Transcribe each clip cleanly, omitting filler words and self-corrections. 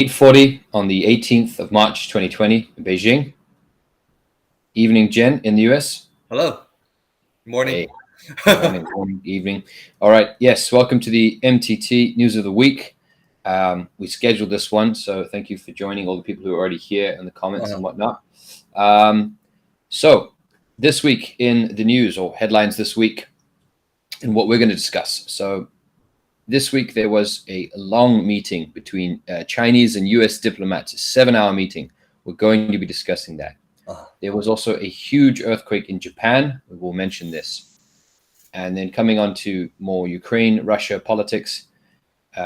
8:40 on the 18th of March 2020 in Beijing. Evening, Jen, in the US. Hello. Morning. Hey. Morning, evening. All right. Yes. Welcome to the MTT News of the Week. We scheduled this one, so thank you for joining, all the people who are already here in the comments and whatnot. So this week in the news, or headlines this week, and what we're going to discuss. So this week there was a long meeting between Chinese and US diplomats, a 7-hour meeting. We're going to be discussing that. There was also a huge earthquake in Japan. We will mention this. And then coming on to more Ukraine-Russia politics.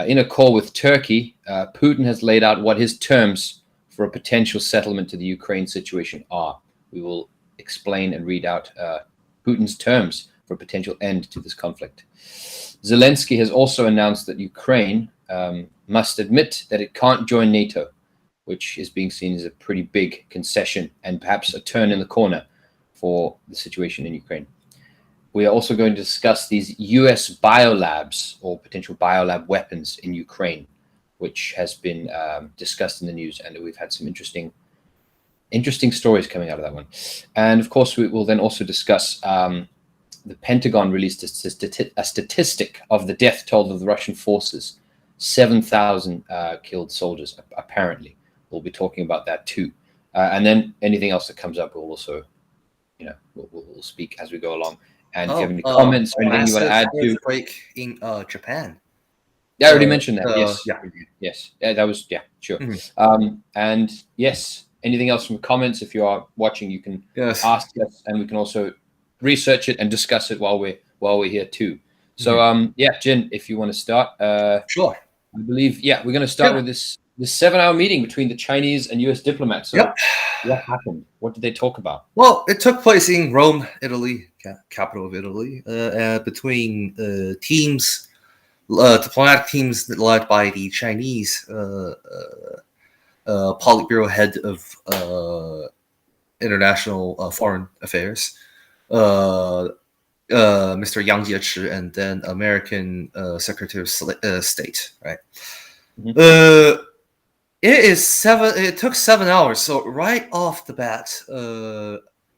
In a call with Turkey, Putin has laid out what his terms for a potential settlement to the Ukraine situation are. We will explain and read out Putin's terms for a potential end to this conflict. Zelensky has also announced that Ukraine must admit that it can't join NATO, which is being seen as a pretty big concession and perhaps a turn in the corner for the situation in Ukraine. We are also going to discuss these US biolabs or potential biolab weapons in Ukraine, which has been discussed in the news, and we've had some interesting stories coming out of that one. And of course, we will then also discuss the Pentagon released a statistic of the death toll of the Russian forces, 7,000 killed soldiers, apparently. We'll be talking about that too. And then anything else that comes up, we'll also, we'll speak as we go along. And if you have any comments or anything you want to add to. Earthquake in Japan. Yeah, I already mentioned that. Yes. Yeah. Yes. Yeah, that was, sure. Mm-hmm. And yes, anything else from comments, if you are watching, you can ask us, and we can also research it and discuss it while we're here too. So Jin, if you want to start. Sure. I believe we're going to start with this 7-hour meeting between the Chinese and US diplomats. So what happened? What did they talk about? Well, it took place in Rome, Italy, capital of Italy, between diplomatic teams led by the Chinese Politburo head of international foreign affairs, Mr. Yang Jiechi, and then American Secretary of State, right? Mm-hmm. It took 7 hours, so right off the bat,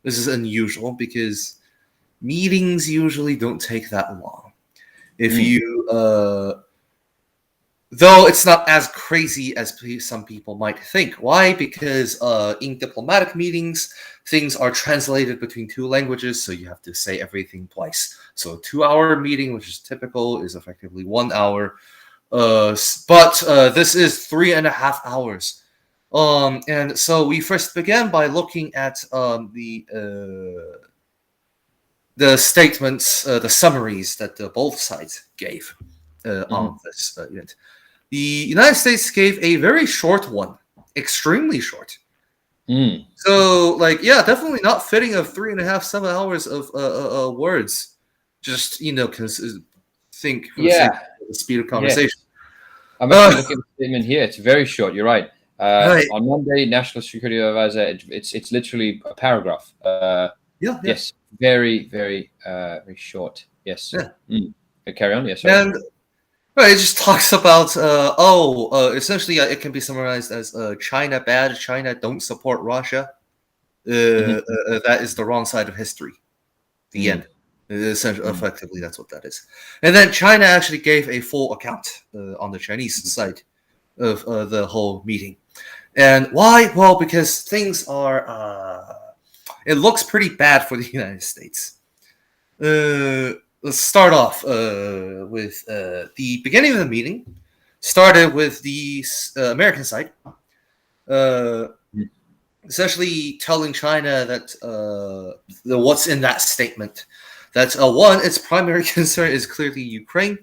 this is unusual because meetings usually don't take that long. If you, though it's not as crazy as some people might think. Why? Because in diplomatic meetings, things are translated between two languages, so you have to say everything twice. So a 2-hour meeting, which is typical, is effectively 1 hour. But this is 3.5 hours. And so we first began by looking at the statements, the summaries that both sides gave on this event. The United States gave a very short one, extremely short. So, definitely not fitting of 7 hours of words. Just think for the speed of conversation. I'm actually looking at the statement here. It's very short. You're right. On Monday, National Security Advisor. It's literally a paragraph. Yes, very, very, very short. Yes. Carry on. Yes. And it just talks about essentially it can be summarized as China bad, China don't support Russia. That is the wrong side of history. The end. Essentially, effectively, that's what that is. And then China actually gave a full account on the Chinese side of the whole meeting. And why? Well, because things are. It looks pretty bad for the United States. Let's start off with the beginning of the meeting. Started with the American side. Essentially telling China that what's in that statement. That one, its primary concern is clearly Ukraine.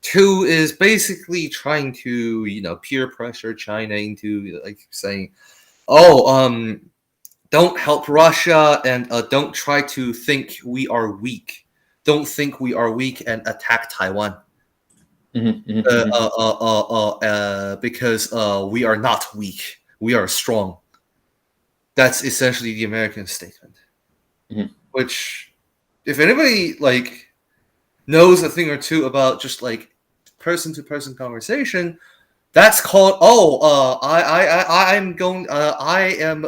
2 is basically trying to, peer pressure China into saying, don't help Russia and don't try to think we are weak. Don't think we are weak and attack Taiwan. Because we are not weak. We are strong. That's essentially the American statement. Which, if anybody knows a thing or two about just person-to-person conversation, That's called I am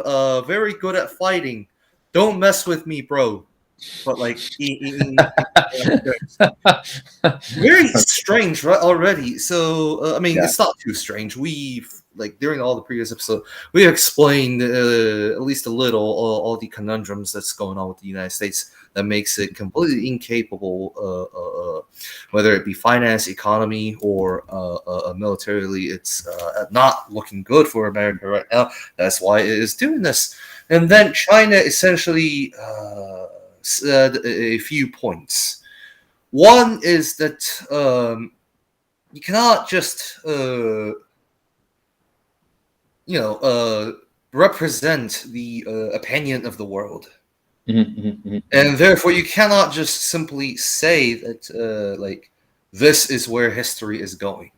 very good at fighting. Don't mess with me, bro. But like very strange, right? Already. So I mean, Yeah. it's not too strange. We've like during all the previous episodes, we explained at least a little all the conundrums that's going on with the United States that makes it completely incapable, whether it be finance, economy, or militarily. It's not looking good for America right now. That's why it is doing this. And then China essentially said a few points. One is that you cannot just represent the opinion of the world, and therefore you cannot just simply say that like this is where history is going.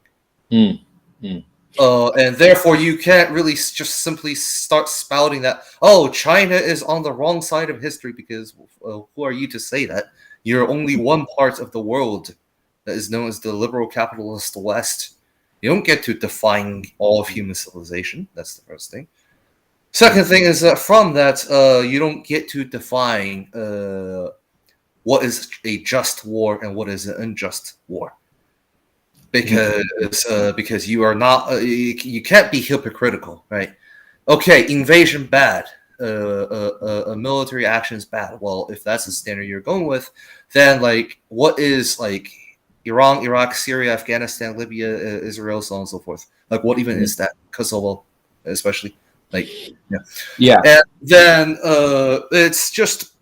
And therefore you can't really just simply start spouting that, oh, China is on the wrong side of history, because who are you to say that? You're only one part of the world that is known as the liberal capitalist West. You don't get to define all of human civilization. That's the first thing. Second thing is that from that, you don't get to define what is a just war and what is an unjust war. Because you are not you can't be hypocritical, right? Okay, invasion bad, military action is bad. Well, if that's the standard you're going with, then like what is like Iran, Iraq, Syria, Afghanistan, Libya, Israel, so on and so forth? Like what even is that? Kosovo, especially, like Yeah. And then it's just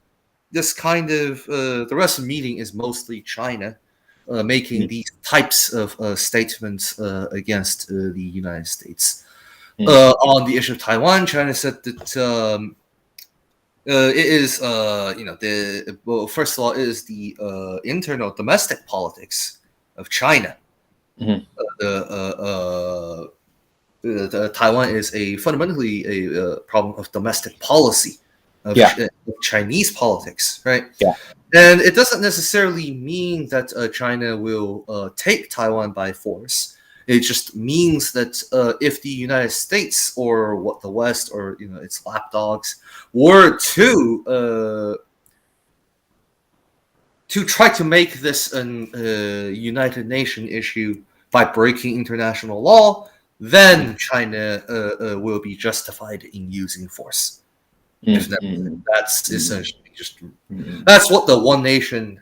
this kind of the rest of the meeting is mostly China. Making these types of statements against the United States. On the issue of Taiwan, China said that it is, first of all, it is the internal domestic politics of China. Taiwan is fundamentally a problem of domestic policy of Chinese politics, right? Yeah. And it doesn't necessarily mean that China will take Taiwan by force. It just means that if the United States or what the West or its lapdogs were to try to make this an United Nation issue by breaking international law, then China will be justified in using force. That's essentially just that's what the one nation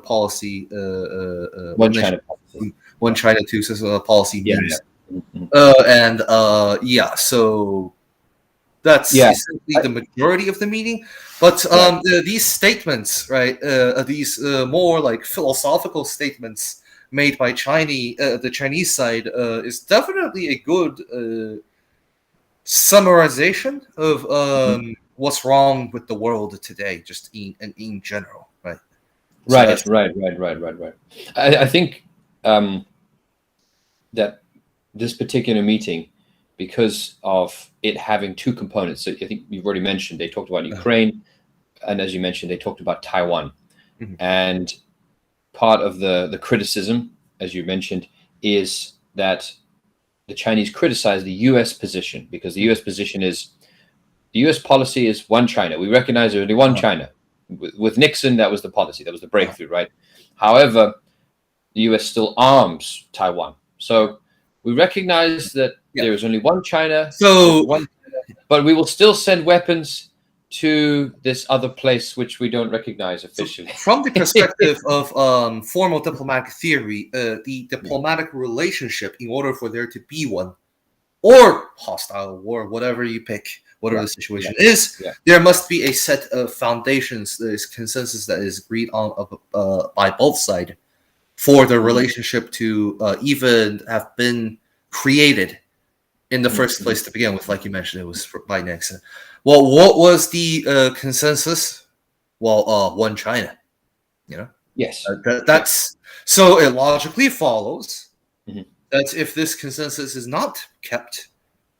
policy, one China two system policy means. So that's essentially the majority of the meeting. But these statements, right? These more like philosophical statements made by the Chinese side is definitely a good summarization of what's wrong with the world today, just in general, right? Right. I think that this particular meeting, because of it having two components, so I think you've already mentioned, they talked about Ukraine, and as you mentioned, they talked about Taiwan. And part of the criticism, as you mentioned, is that the Chinese criticize the U.S. position, because the U.S. position is, the U.S. policy is one China. We recognize there's only one China. With Nixon, that was the policy. That was the breakthrough, right? However, the U.S. still arms Taiwan. So we recognize that there is only one China, but we will still send weapons to this other place which we don't recognize officially. So from the perspective of formal diplomatic theory, the diplomatic relationship, in order for there to be one, or hostile war, whatever you pick, whatever the situation is, there must be a set of foundations, this consensus that is agreed on by both sides for the relationship to even have been created in the first place to begin with. Like you mentioned, it was by Nixon. Well, what was the consensus? Well, one China. Yes. That's so it logically follows that if this consensus is not kept,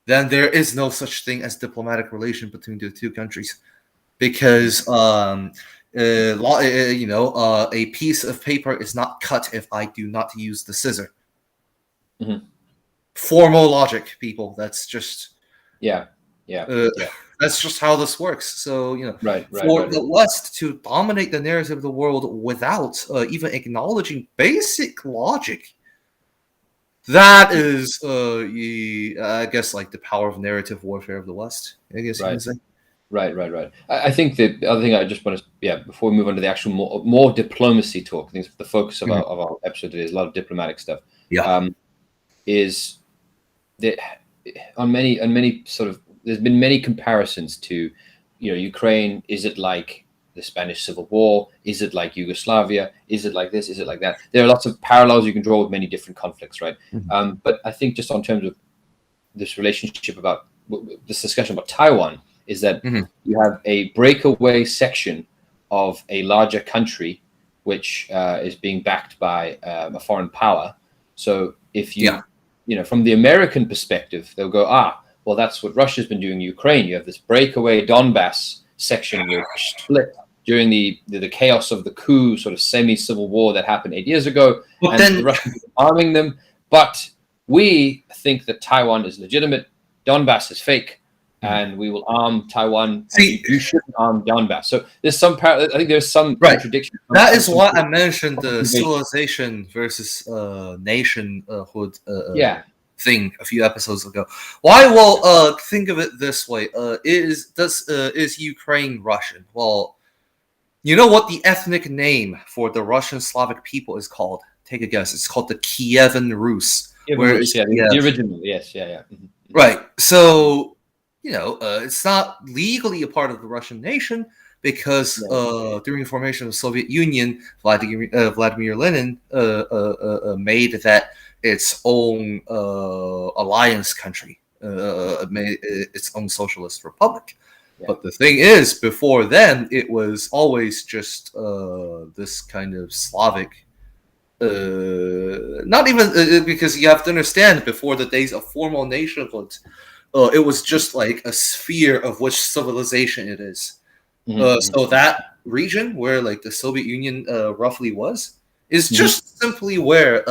then there is no such thing as diplomatic relation between the two countries, because a piece of paper is not cut if I do not use the scissor. formal logic, people. That's just Yeah. that's just how this works. So Right. for the West to dominate the narrative of the world without even acknowledging basic logic, that is, I guess, like the power of narrative warfare of the West. I guess you can say. Right. I think the other thing I just want to, before we move on to the actual more diplomacy talk, I think the focus of our episode today is a lot of diplomatic stuff. Yeah. Is that on many sort of, there's been many comparisons to, Ukraine. Is it like the Spanish Civil War? Is it like Yugoslavia? Is it like this? Is it like that? There are lots of parallels you can draw with many different conflicts, right? But I think just on terms of this relationship about this discussion about Taiwan, is that you have a breakaway section of a larger country which is being backed by a foreign power. So if from the American perspective, they'll go, well, that's what Russia's been doing in Ukraine. You have this breakaway Donbass section which split during the chaos of the coup, sort of semi-civil war that happened 8 years ago, and then the Russians are arming them. But we think that Taiwan is legitimate, Donbass is fake, and we will arm Taiwan. You shouldn't arm Donbass. So there's some I think there's some contradiction. That is why I mentioned the civilization versus nationhood thing a few episodes ago. Why? Well, think of it this way: is Ukraine Russian? Well, you know what the ethnic name for the Russian Slavic people is called? Take a guess. It's called the Kievan Rus. The original, yes, Right. So it's not legally a part of the Russian nation because during the formation of the Soviet Union, Vladimir Lenin made that its own alliance country, made its own socialist republic. Yeah. But the thing is, before then, it was always just this kind of Slavic. Not even because you have to understand, before the days of formal nationhood, it was just like a sphere of which civilization it is. So that region where like the Soviet Union roughly was is just simply where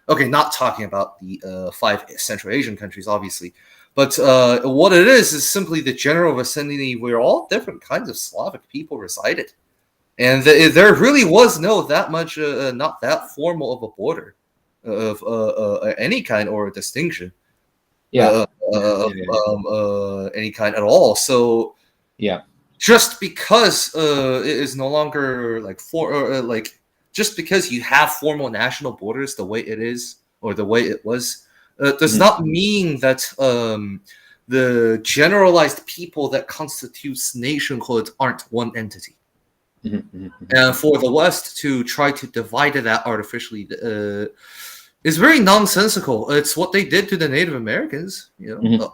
not talking about the 5 Central Asian countries, obviously, but what it is simply the general vicinity where all different kinds of Slavic people resided. And there really was not that formal of a border of any kind or a distinction. Any kind at all. So just because it is no longer just because you have formal national borders the way it is or the way it was, does not mean that the generalized people that constitutes nationhood aren't one entity. And for the West to try to divide that artificially is very nonsensical. It's what they did to the Native Americans,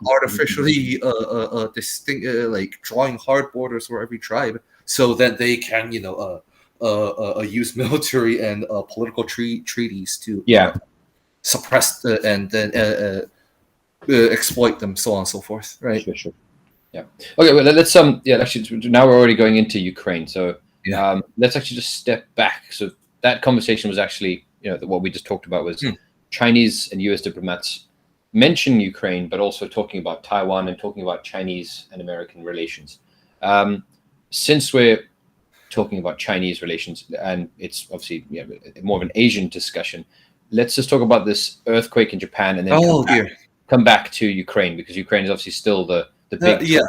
artificially like drawing hard borders for every tribe so that they can, use military and political treaties to suppress and then exploit them, so on and so forth. Right? Sure. Yeah. Okay. Well, let's actually now we're already going into Ukraine, so. Let's actually just step back. So that conversation was actually, what we just talked about was Chinese and U.S. diplomats mention Ukraine, but also talking about Taiwan and talking about Chinese and American relations. Since we're talking about Chinese relations, and it's obviously more of an Asian discussion, let's just talk about this earthquake in Japan, and then come back to Ukraine, because Ukraine is obviously still the big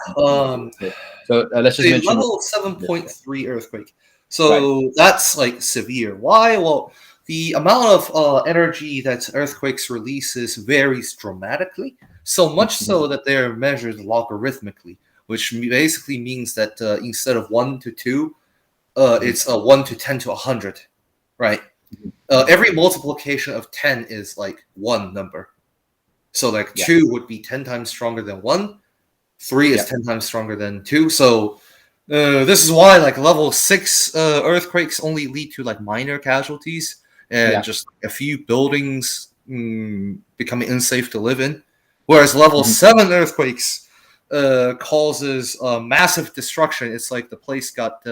So let's just mention level 7.3 earthquake. So that's like severe. Why? Well, the amount of energy that earthquakes releases varies dramatically, so much so that they're measured logarithmically, which basically means that instead of 1 to 2, it's 1 to 10 to 100, right? Every multiplication of 10 is like one number. So like 2 would be 10 times stronger than 1. 3 is 10 times stronger than 2. So this is why like level 6 earthquakes only lead to like minor casualties and just a few buildings becoming unsafe to live in. Whereas level 7 earthquakes causes massive destruction. It's like the place got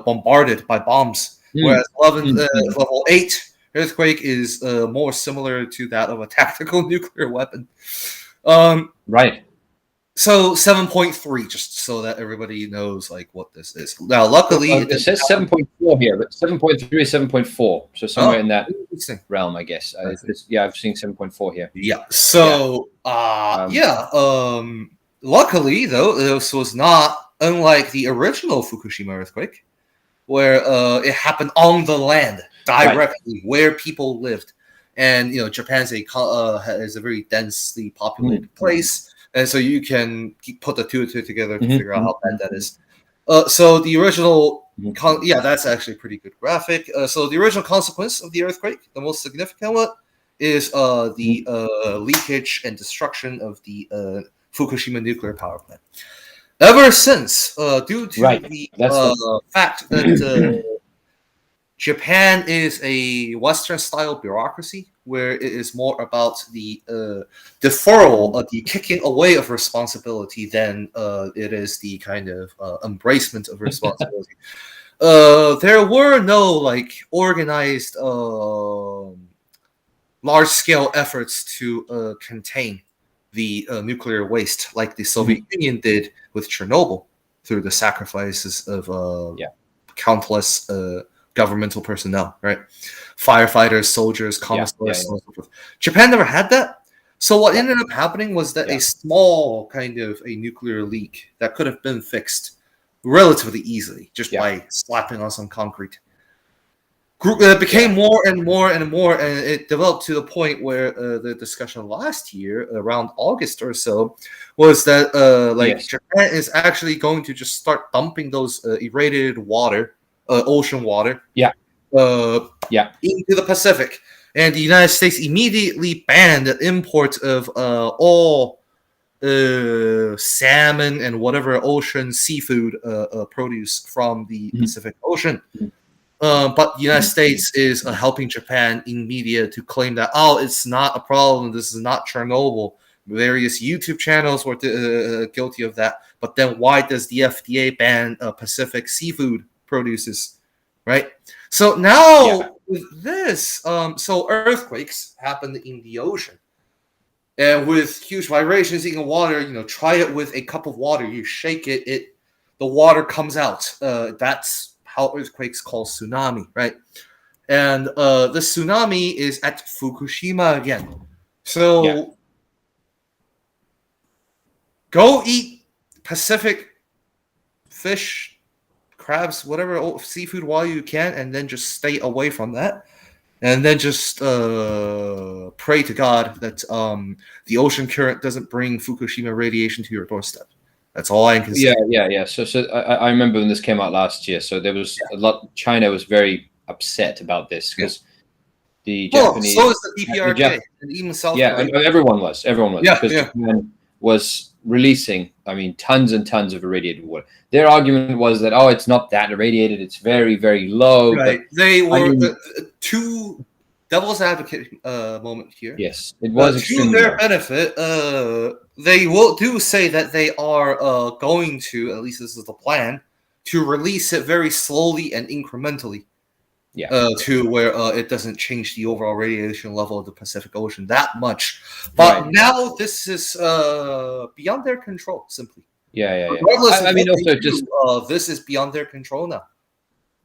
bombarded by bombs. Whereas level 8 earthquake is more similar to that of a tactical nuclear weapon. Right. So 7.3, just so that everybody knows like what this is. Now, luckily, It says 7.4 here, but 7.3 is 7.4, so somewhere in that realm, I guess. I've seen 7.4 here. Yeah. So, luckily though, this was not unlike the original Fukushima earthquake, where it happened on the land directly where people lived, and Japan's is a very densely populated place. And so you can put the two and two together to figure out how bad that is. So the original, that's actually a pretty good graphic. So the original consequence of the earthquake, the most significant one, is the leakage and destruction of the Fukushima nuclear power plant. Ever since, due to the fact that Japan is a Western-style bureaucracy, where it is more about the deferral, the kicking away of responsibility than it is the kind of embracement of responsibility. There were no organized large-scale efforts to contain the nuclear waste like the Soviet Union did with Chernobyl through the sacrifices of countless governmental personnel, right? Firefighters, soldiers, commissars, so forth. Japan never had that. So what ended up happening was that a small kind of a nuclear leak that could have been fixed relatively easily just by slapping on some concrete became more and more and more, and it developed to the point where the discussion last year, around August or so, was that Japan is actually going to just start dumping those irradiated water, ocean water, into the Pacific. And the United States immediately banned the import of all salmon and whatever ocean seafood produce from the Pacific Ocean. But the United States is helping Japan in media to claim that, it's not a problem, this is not Chernobyl. Various YouTube channels were guilty of that. But then why does the FDA ban Pacific seafood produces, right? So now with this, so earthquakes happen in the ocean. And with huge vibrations in the water, try it with a cup of water. You shake it, the water comes out. That's how earthquakes call tsunami, right? And the tsunami is at Fukushima again. So go eat Pacific fish, crabs, whatever seafood while you can, and then just stay away from that. And then just pray to God that the ocean current doesn't bring Fukushima radiation to your doorstep. That's all I can say. Yeah. So I remember when this came out last year. So there was a lot. China was very upset about this because the Japanese. So is the DPRK and even South Korea. Everyone was. Because Japan was releasing, tons and tons of irradiated water. Their argument was that it's not that irradiated. It's very, very low. Right. They were two devil's advocate moment here. Yes, it was to their benefit. They do say that they are going to, at least this is the plan, to release it very slowly and incrementally. To where it doesn't change the overall radiation level of the Pacific Ocean that much. But now this is beyond their control, simply. Regardless of this is beyond their control now.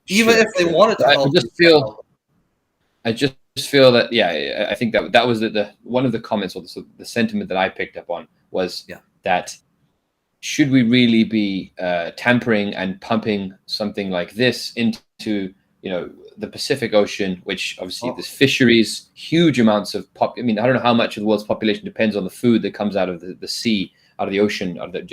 Even if they wanted to help. I just feel that I think that was the one of the comments or the sentiment that I picked up on was that should we really be tampering and pumping something like this into the Pacific Ocean, which obviously there's fisheries, huge amounts of I don't know how much of the world's population depends on the food that comes out of the sea, out of the ocean, out of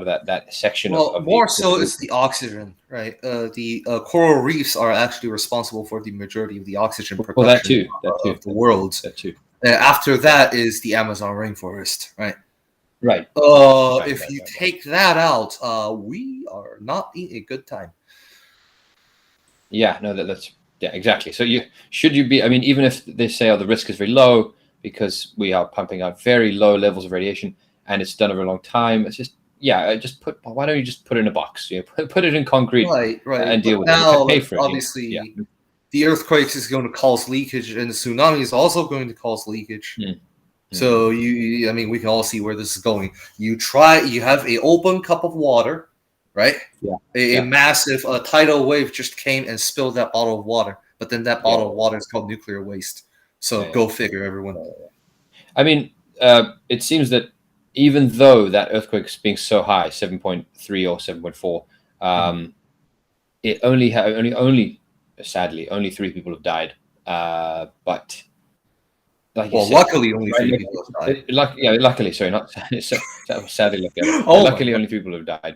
that section. Of more so it's the oxygen, right? The coral reefs are actually responsible for the majority of the oxygen production of the world. That too. After that is the Amazon rainforest, right? Right. If you take that out, we are not in a good time. Yeah, no, that's exactly. So should you be? Even if they say the risk is very low because we are pumping out very low levels of radiation and it's done over a long time, it's just why don't you just put it in a box? Put it in concrete, right, and deal with it. Pay for it. Obviously, the earthquakes is going to cause leakage, and the tsunami is also going to cause leakage. So I mean, we can all see where this is going. You have a open cup of water, right? Yeah. A massive tidal wave just came and spilled that bottle of water, but then that bottle of water is called nuclear waste. So go figure, everyone. I mean, it seems that even though that earthquake's being so high, 7.3 or 7.4, it only sadly only 3 people have died. But like you said, luckily only 3 people have died. Luckily, sorry, not sadly. Luckily, only 3 people have died.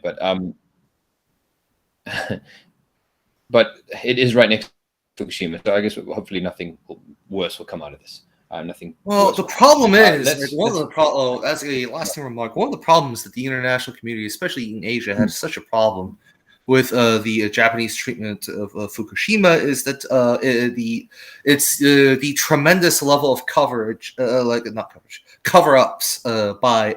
But it is right next to Fukushima, so I guess hopefully nothing worse will come out of this. Nothing. Well, the problem is, as a lasting remark, one of the problems that the international community, especially in Asia, has such a problem with the Japanese treatment of Fukushima is that the tremendous level of coverage, cover-ups by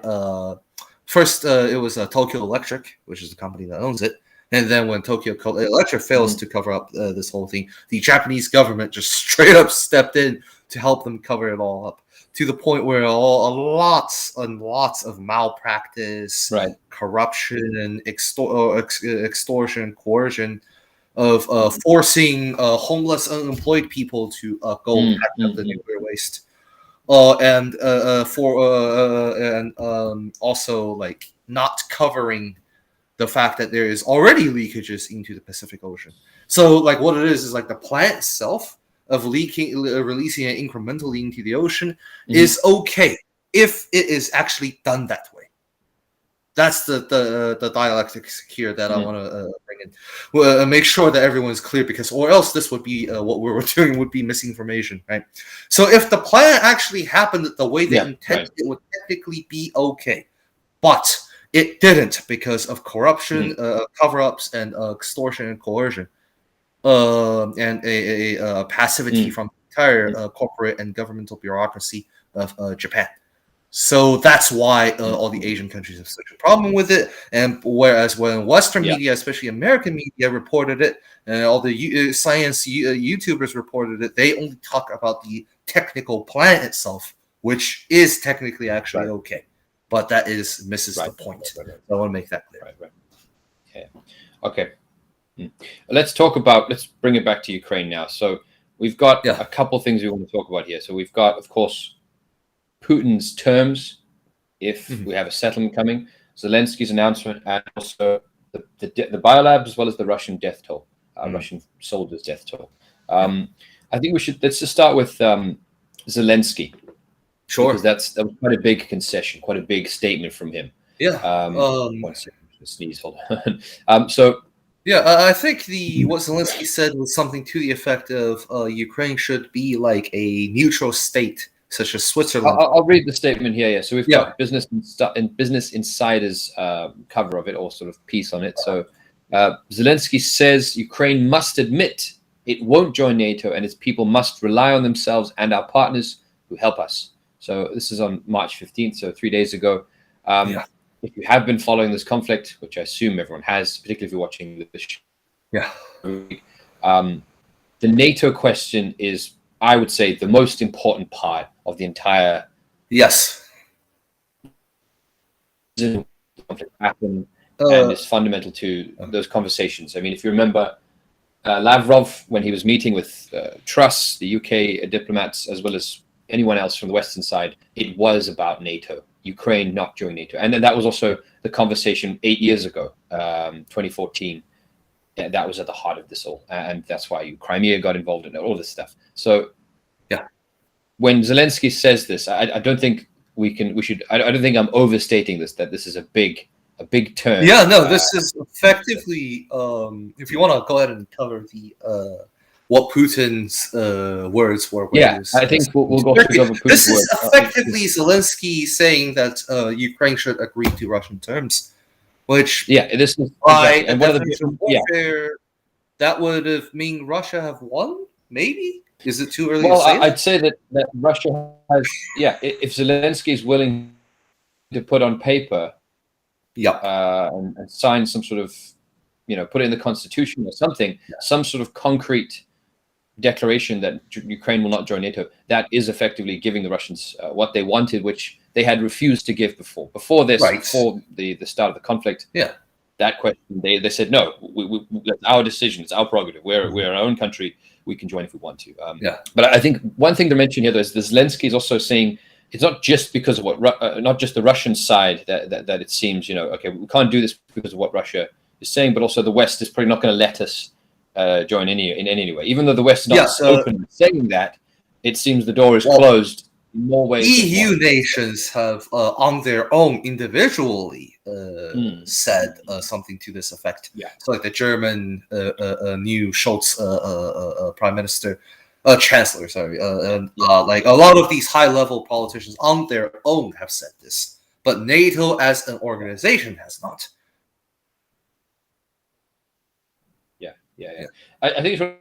first it was Tokyo Electric, which is the company that owns it. And then when Tokyo Electric fails to cover up this whole thing, the Japanese government just straight up stepped in to help them cover it all up, to the point where lots and lots of malpractice, corruption, extortion, coercion of forcing homeless, unemployed people to go pack up the nuclear waste, and also like not covering the fact that there is already leakages into the Pacific Ocean. So like what it is like the plant itself of releasing it incrementally into the ocean is okay if it is actually done that way. That's the dialectics here that I want to bring in. Well, make sure that everyone's clear, because or else this would be what we're doing would be misinformation, right? So if the plan actually happened the way they intended, it would technically be okay. But it didn't, because of corruption, cover-ups, and extortion and coercion, and a passivity from the entire corporate and governmental bureaucracy of Japan. So that's why all the Asian countries have such a problem with it. And whereas when Western media, especially American media, reported it, and all the science YouTubers reported it, they only talk about the technical plan itself, which is technically actually okay. But that misses the point. So I want to make that clear. Yeah. Okay. Let's bring it back to Ukraine now. So we've got a couple things we want to talk about here. So we've got, of course, Putin's terms, if we have a settlement coming, Zelensky's announcement, and also the biolabs, as well as the Russian death toll, Russian soldiers' death toll. I think let's just start with Zelensky. Sure. Because that was quite a big concession, quite a big statement from him. Yeah. One second, sneeze. Hold on. So. Yeah, I think what Zelensky said was something to the effect of Ukraine should be like a neutral state, such as Switzerland. I'll read the statement here. Yeah. So we've got Business Insider's cover of it, or sort of piece on it. So Zelensky says Ukraine must admit it won't join NATO, and its people must rely on themselves and our partners who help us. So this is on March 15th, so 3 days ago. If you have been following this conflict, which I assume everyone has, particularly if you're watching this show, the NATO question is, I would say, the most important part of the entire conflict happen, and is fundamental to those conversations. I mean, if you remember, Lavrov, when he was meeting with Truss, the UK diplomats, as well as anyone else from the Western side, it was about NATO, Ukraine not joining NATO. And then that was also the conversation 8 years ago, 2014. Yeah, that was at the heart of this all. And that's why Crimea got involved in all this stuff. So when Zelensky says this, I don't think I don't think I'm overstating this, that this is a big turn. Yeah, no, this is effectively, if you want to go ahead and cover the what Putin's words were. I think we'll go over Putin's words. This is effectively Zelensky saying that Ukraine should agree to Russian terms, which this is and one of the warfare that would have mean Russia have won. Maybe is it too early? Well, to say I'd say that Russia has. If Zelensky is willing to put on paper, and sign some sort of, put it in the constitution or something, some sort of concrete declaration that Ukraine will not join NATO, that is effectively giving the Russians what they wanted, which they had refused to give before. Before this, before the start of the conflict, that question, they said, no, that's our decision, it's our prerogative. We're our own country, we can join if we want to. But I think one thing to mention here, though, is that Zelensky is also saying it's not just because of what, not just the Russian side that it seems, okay, we can't do this because of what Russia is saying, but also the West is probably not going to let us join in any way. Even though the West is not open saying that, it seems the door is closed in more ways. EU nations have, on their own, individually said something to this effect. So, like the German new Scholz prime minister, chancellor, sorry, like a lot of these high-level politicians on their own have said this, but NATO as an organization has not. I think it's going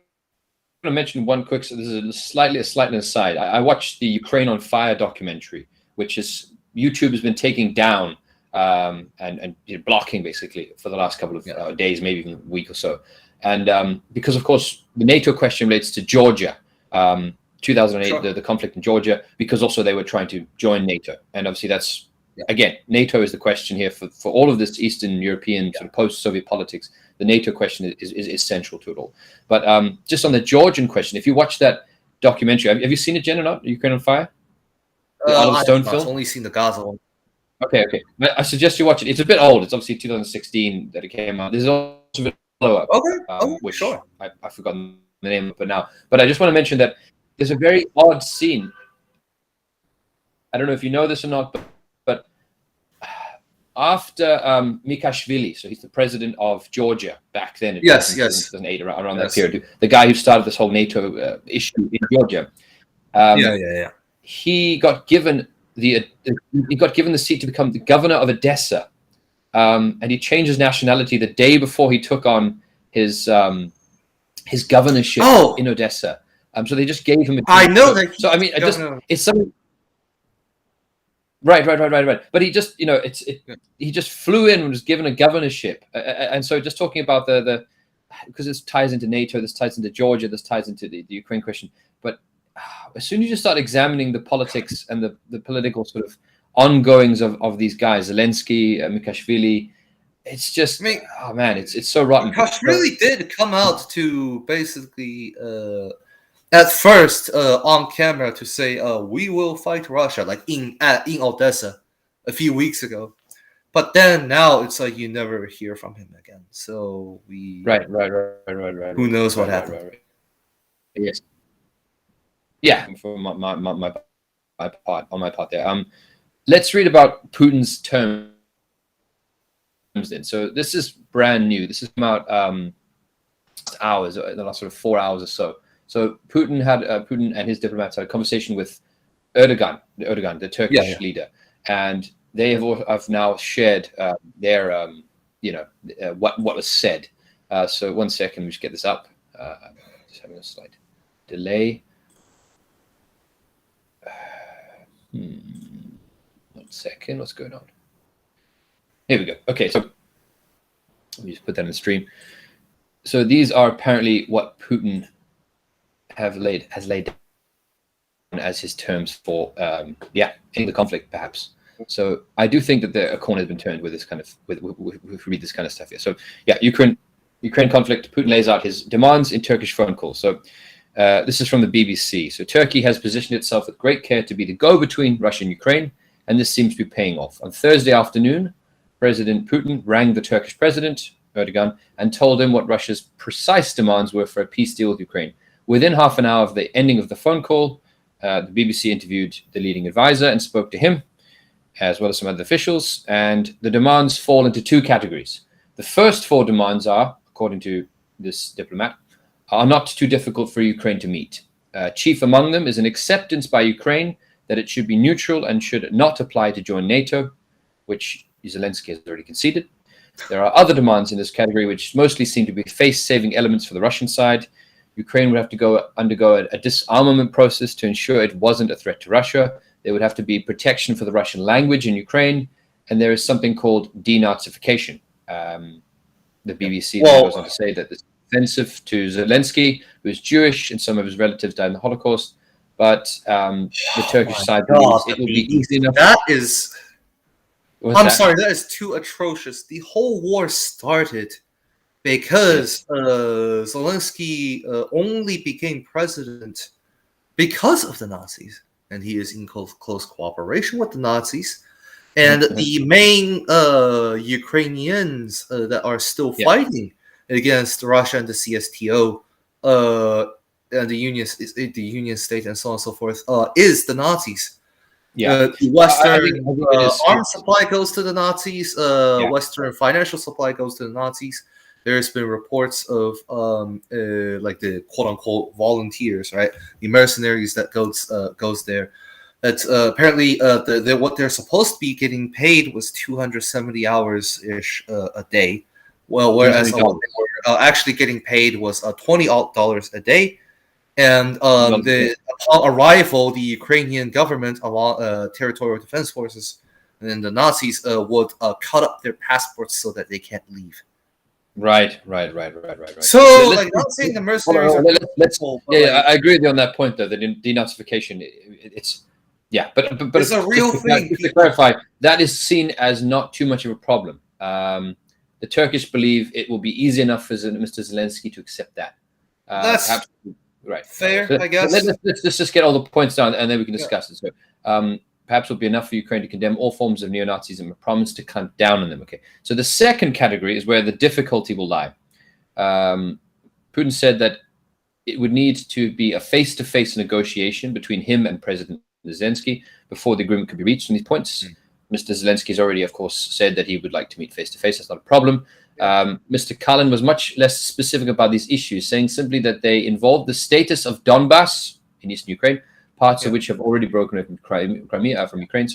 to mention one quick. So this is a slightly aside. I watched the Ukraine on Fire documentary, which is YouTube has been taking down and blocking basically for the last couple of days, maybe even a week or so. And because of course the NATO question relates to Georgia, 2008, the conflict in Georgia, because also they were trying to join NATO, and obviously that's again NATO is the question here for all of this Eastern European sort of post-Soviet politics. The NATO question is central to it all. But just on the Georgian question, if you watch that documentary, have you seen it, Jen, or not? Ukraine on Fire? The Oliver Stone film? I've only seen the Gaza one. Okay. I suggest you watch it. It's a bit old. It's obviously 2016 that it came out. There's also a follow-up. Which I've forgotten the name of it now. But I just want to mention that there's a very odd scene. I don't know if you know this or not, but after Mikashvili, so he's the president of Georgia back then in 2008, around that period, the guy who started this whole NATO issue in Georgia. He got given the seat to become the governor of Odessa, and he changed his nationality the day before he took on his governorship in Odessa. So they just gave him. I know that. So I mean, it's something. Right. But he just, he just flew in and was given a governorship. And so just talking about because this ties into NATO, this ties into Georgia, this ties into the Ukraine question. But as soon as you start examining the politics and the political sort of ongoings of these guys, Zelensky, Mikashvili, it's just, it's so rotten. Mikashvili did come out to basically... at first, on camera, to say we will fight Russia, like in Odessa, a few weeks ago, but then now it's like you never hear from him again. So we right. Who knows what happened? Right. Yes. Yeah. For my part there. Let's read about Putin's terms then. So this is brand new. This is about hours, the last sort of 4 hours or so. So Putin and his diplomats had a conversation with Erdogan, the Turkish leader, and they have now shared their, what was said. So 1 second, we just get this up. Just having a slight delay. 1 second, what's going on? Here we go. Okay, so let me just put that in the stream. So these are apparently what Putin has laid down as his terms for ending the conflict, perhaps. So I do think that a corner has been turned with this kind of with read this kind of stuff here. So Ukraine conflict. Putin lays out his demands in Turkish phone calls. So this is from the BBC. So Turkey has positioned itself with great care to be the go-between Russia and Ukraine, and this seems to be paying off. On Thursday afternoon, President Putin rang the Turkish president Erdogan and told him what Russia's precise demands were for a peace deal with Ukraine. Within half an hour of the ending of the phone call, the BBC interviewed the leading advisor and spoke to him, as well as some other officials, and the demands fall into two categories. The first four demands are, according to this diplomat, are not too difficult for Ukraine to meet. Chief among them is an acceptance by Ukraine that it should be neutral and should not apply to join NATO, which Zelensky has already conceded. There are other demands in this category which mostly seem to be face-saving elements for the Russian side. Ukraine would have to undergo a disarmament process to ensure it wasn't a threat to Russia. There would have to be protection for the Russian language in Ukraine, and there is something called denazification. The BBC goes on to say that this. offensive to Zelensky, who is Jewish, and some of his relatives died in the Holocaust. But the Turkish side believes it will be easy enough. That is. Sorry, that is too atrocious. The whole war started because Zelensky only became president because of the Nazis, and he is in close cooperation with the Nazis. And the main Ukrainians that are still fighting against Russia and the CSTO and the Union State and so on and so forth is the Nazis. The Western arms supply goes to the Nazis. Western financial supply goes to the Nazis. There's been reports of like the quote unquote volunteers, right? The mercenaries that goes there. That apparently what they're supposed to be getting paid was 270 hours ish a day. Well, whereas what they were actually getting paid was $20 a day. And upon arrival, the Ukrainian government, along territorial defense forces, and then the Nazis would cut up their passports so that they can't leave. Right. So, like, not saying the mercenaries are people, I agree with you on that point, though. The denazification, it's but it's a real thing. Just to clarify, that is seen as not too much of a problem. The Turkish believe it will be easy enough for Mr. Zelensky to accept that. That's right. Fair, I guess. Let's just get all the points down, and then we can discuss it. So, perhaps it will be enough for Ukraine to condemn all forms of neo-Nazism and promise to clamp down on them. Okay. So the second category is where the difficulty will lie. Putin said that it would need to be a face-to-face negotiation between him and President Zelensky before the agreement could be reached on these points. Mr. Zelensky has already, of course, said that he would like to meet face-to-face. That's not a problem. Mr. Kalin was much less specific about these issues, saying simply that they involve the status of Donbass in eastern Ukraine, parts of which have already broken open Crimea from Ukraine,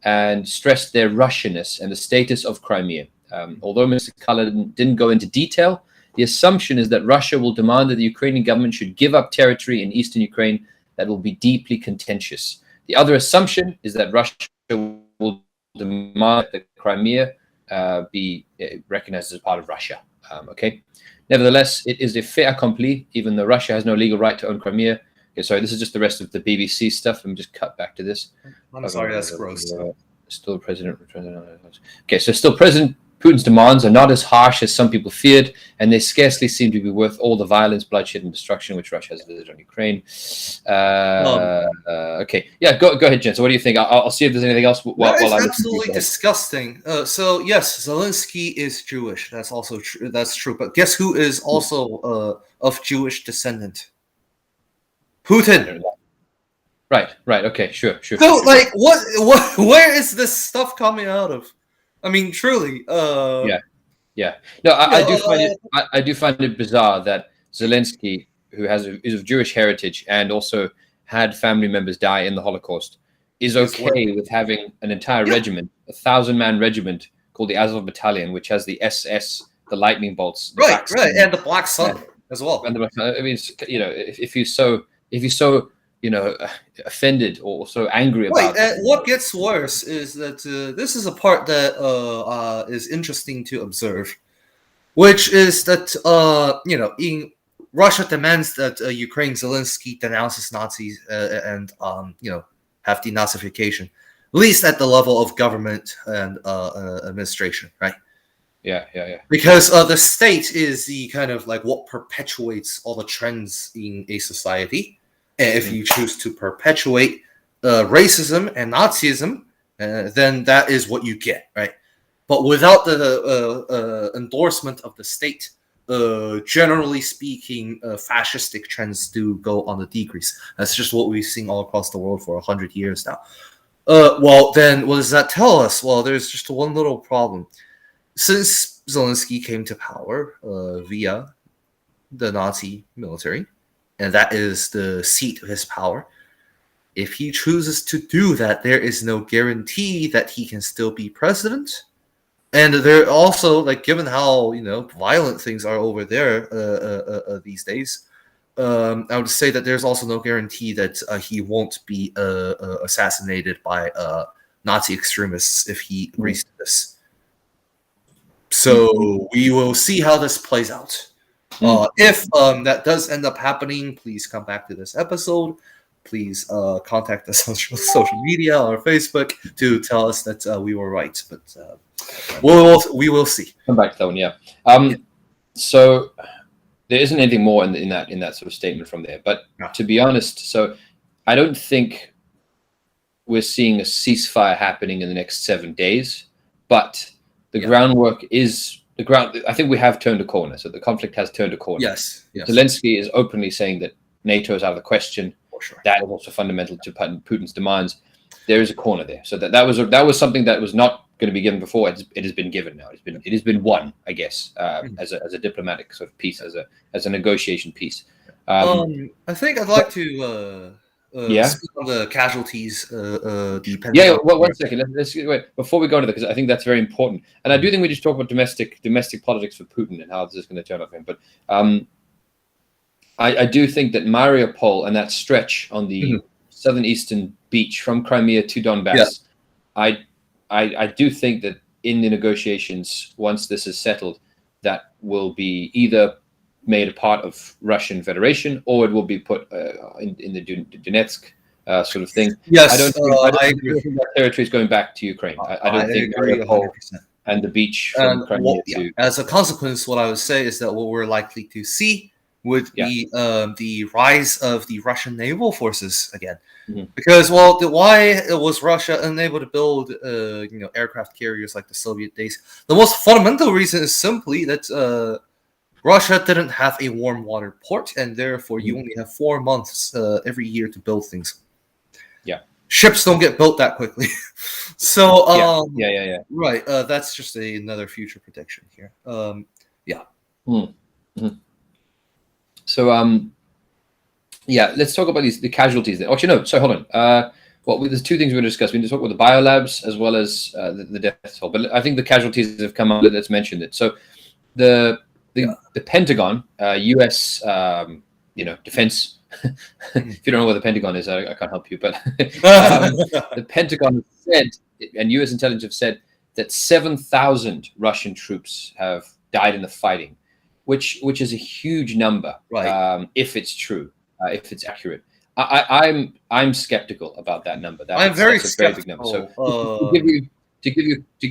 and stressed their Russianness and the status of Crimea. Although Mr. Kalin didn't go into detail, the assumption is that Russia will demand that the Ukrainian government should give up territory in eastern Ukraine that will be deeply contentious. The other assumption is that Russia will demand that Crimea be recognized as part of Russia. Nevertheless, it is a fait accompli, even though Russia has no legal right to own Crimea. Okay, sorry, this is just the rest of the BBC stuff. Let me just cut back to this. I'm sorry, that's gross. Still President. Okay, so still President Putin's demands are not as harsh as some people feared, and they scarcely seem to be worth all the violence, bloodshed, and destruction which Russia has visited on Ukraine. Okay, go ahead, Jen. So, what do you think? I'll see if there's anything else. That is absolutely disgusting. So, yes, Zelensky is Jewish. That's also true. That's true. But guess who is also of Jewish descent? Putin. Right. Okay, sure. So, like, what? Where is this stuff coming out of? I mean, truly. Yeah. No, I do find it bizarre that Zelensky, who is of Jewish heritage and also had family members die in the Holocaust, is okay with having an entire regiment, 1,000-man regiment called the Azov Battalion, which has the SS, the lightning bolts, right, and the Black Sun as well. And I mean, if you're so offended or so angry about what gets worse is that this is a part that is interesting to observe, which is that in Russia demands that Ukraine Zelensky denounces Nazis and have denazification, at least at the level of government and administration, right? Yeah. Because the state is the kind of like what perpetuates all the trends in a society. And if you choose to perpetuate racism and Nazism, then that is what you get, right? But without the endorsement of the state, generally speaking, fascistic trends do go on the decrease. That's just what we've seen all across the world for 100 years now. Well, then what does that tell us? Well, there's just one little problem. Since Zelensky came to power via the Nazi military, and that is the seat of his power. If he chooses to do that, there is no guarantee that he can still be president. And there also, like, given how violent things are over there these days, I would say that there's also no guarantee that he won't be assassinated by Nazi extremists if he agrees to this. So we will see how this plays out. If that does end up happening, please come back to this episode. Please contact us on social media or Facebook to tell us that we were right. But we will see. Come back, though, yeah. So there isn't anything more in that sort of statement from there. But to be honest, so I don't think we're seeing a ceasefire happening in the next 7 days. But the groundwork is I think we have turned a corner. So the conflict has turned a corner. Yes. Zelensky is openly saying that NATO is out of the question. For sure. That is also fundamental to Putin's demands. There is a corner there. So that was something that was not going to be given before. It has been given now. It has been won, I guess, as a diplomatic sort of piece, as a negotiation piece. I think I'd like to speak on the casualties. One second. Let's wait before we go into that, because I think that's very important. And I do think we just talk about domestic politics for Putin and how this is going to turn out for him. But I do think that Mariupol and that stretch on the southern eastern beach from Crimea to Donbass, I do think that in the negotiations, once this is settled, that will be either made a part of Russian Federation or it will be put in the Donetsk sort of thing. Yes, I don't think that territory is going back to Ukraine. I don't think Mariupol and the beach from Crimea to... As a consequence, what I would say is that what we're likely to see would be the rise of the Russian naval forces again. Because, why was Russia unable to build aircraft carriers like the Soviet days? The most fundamental reason is simply that Russia didn't have a warm water port, and therefore you only have 4 months every year to build things. Ships don't get built that quickly. So right, that's just another future prediction here. So let's talk about the casualties there. Actually, no, sorry, hold on. There's two things we're going to discuss. We need to talk about the biolabs as well as the death toll. But I think the casualties have come up. Let's mention it. So the Pentagon, U.S. Defense. If you don't know what the Pentagon is, I can't help you. But the Pentagon said, and U.S. intelligence have said, that 7,000 Russian troops have died in the fighting, which is a huge number, right? If it's true, if it's accurate. I'm skeptical about that number. I'm very skeptical. Very big number. So to give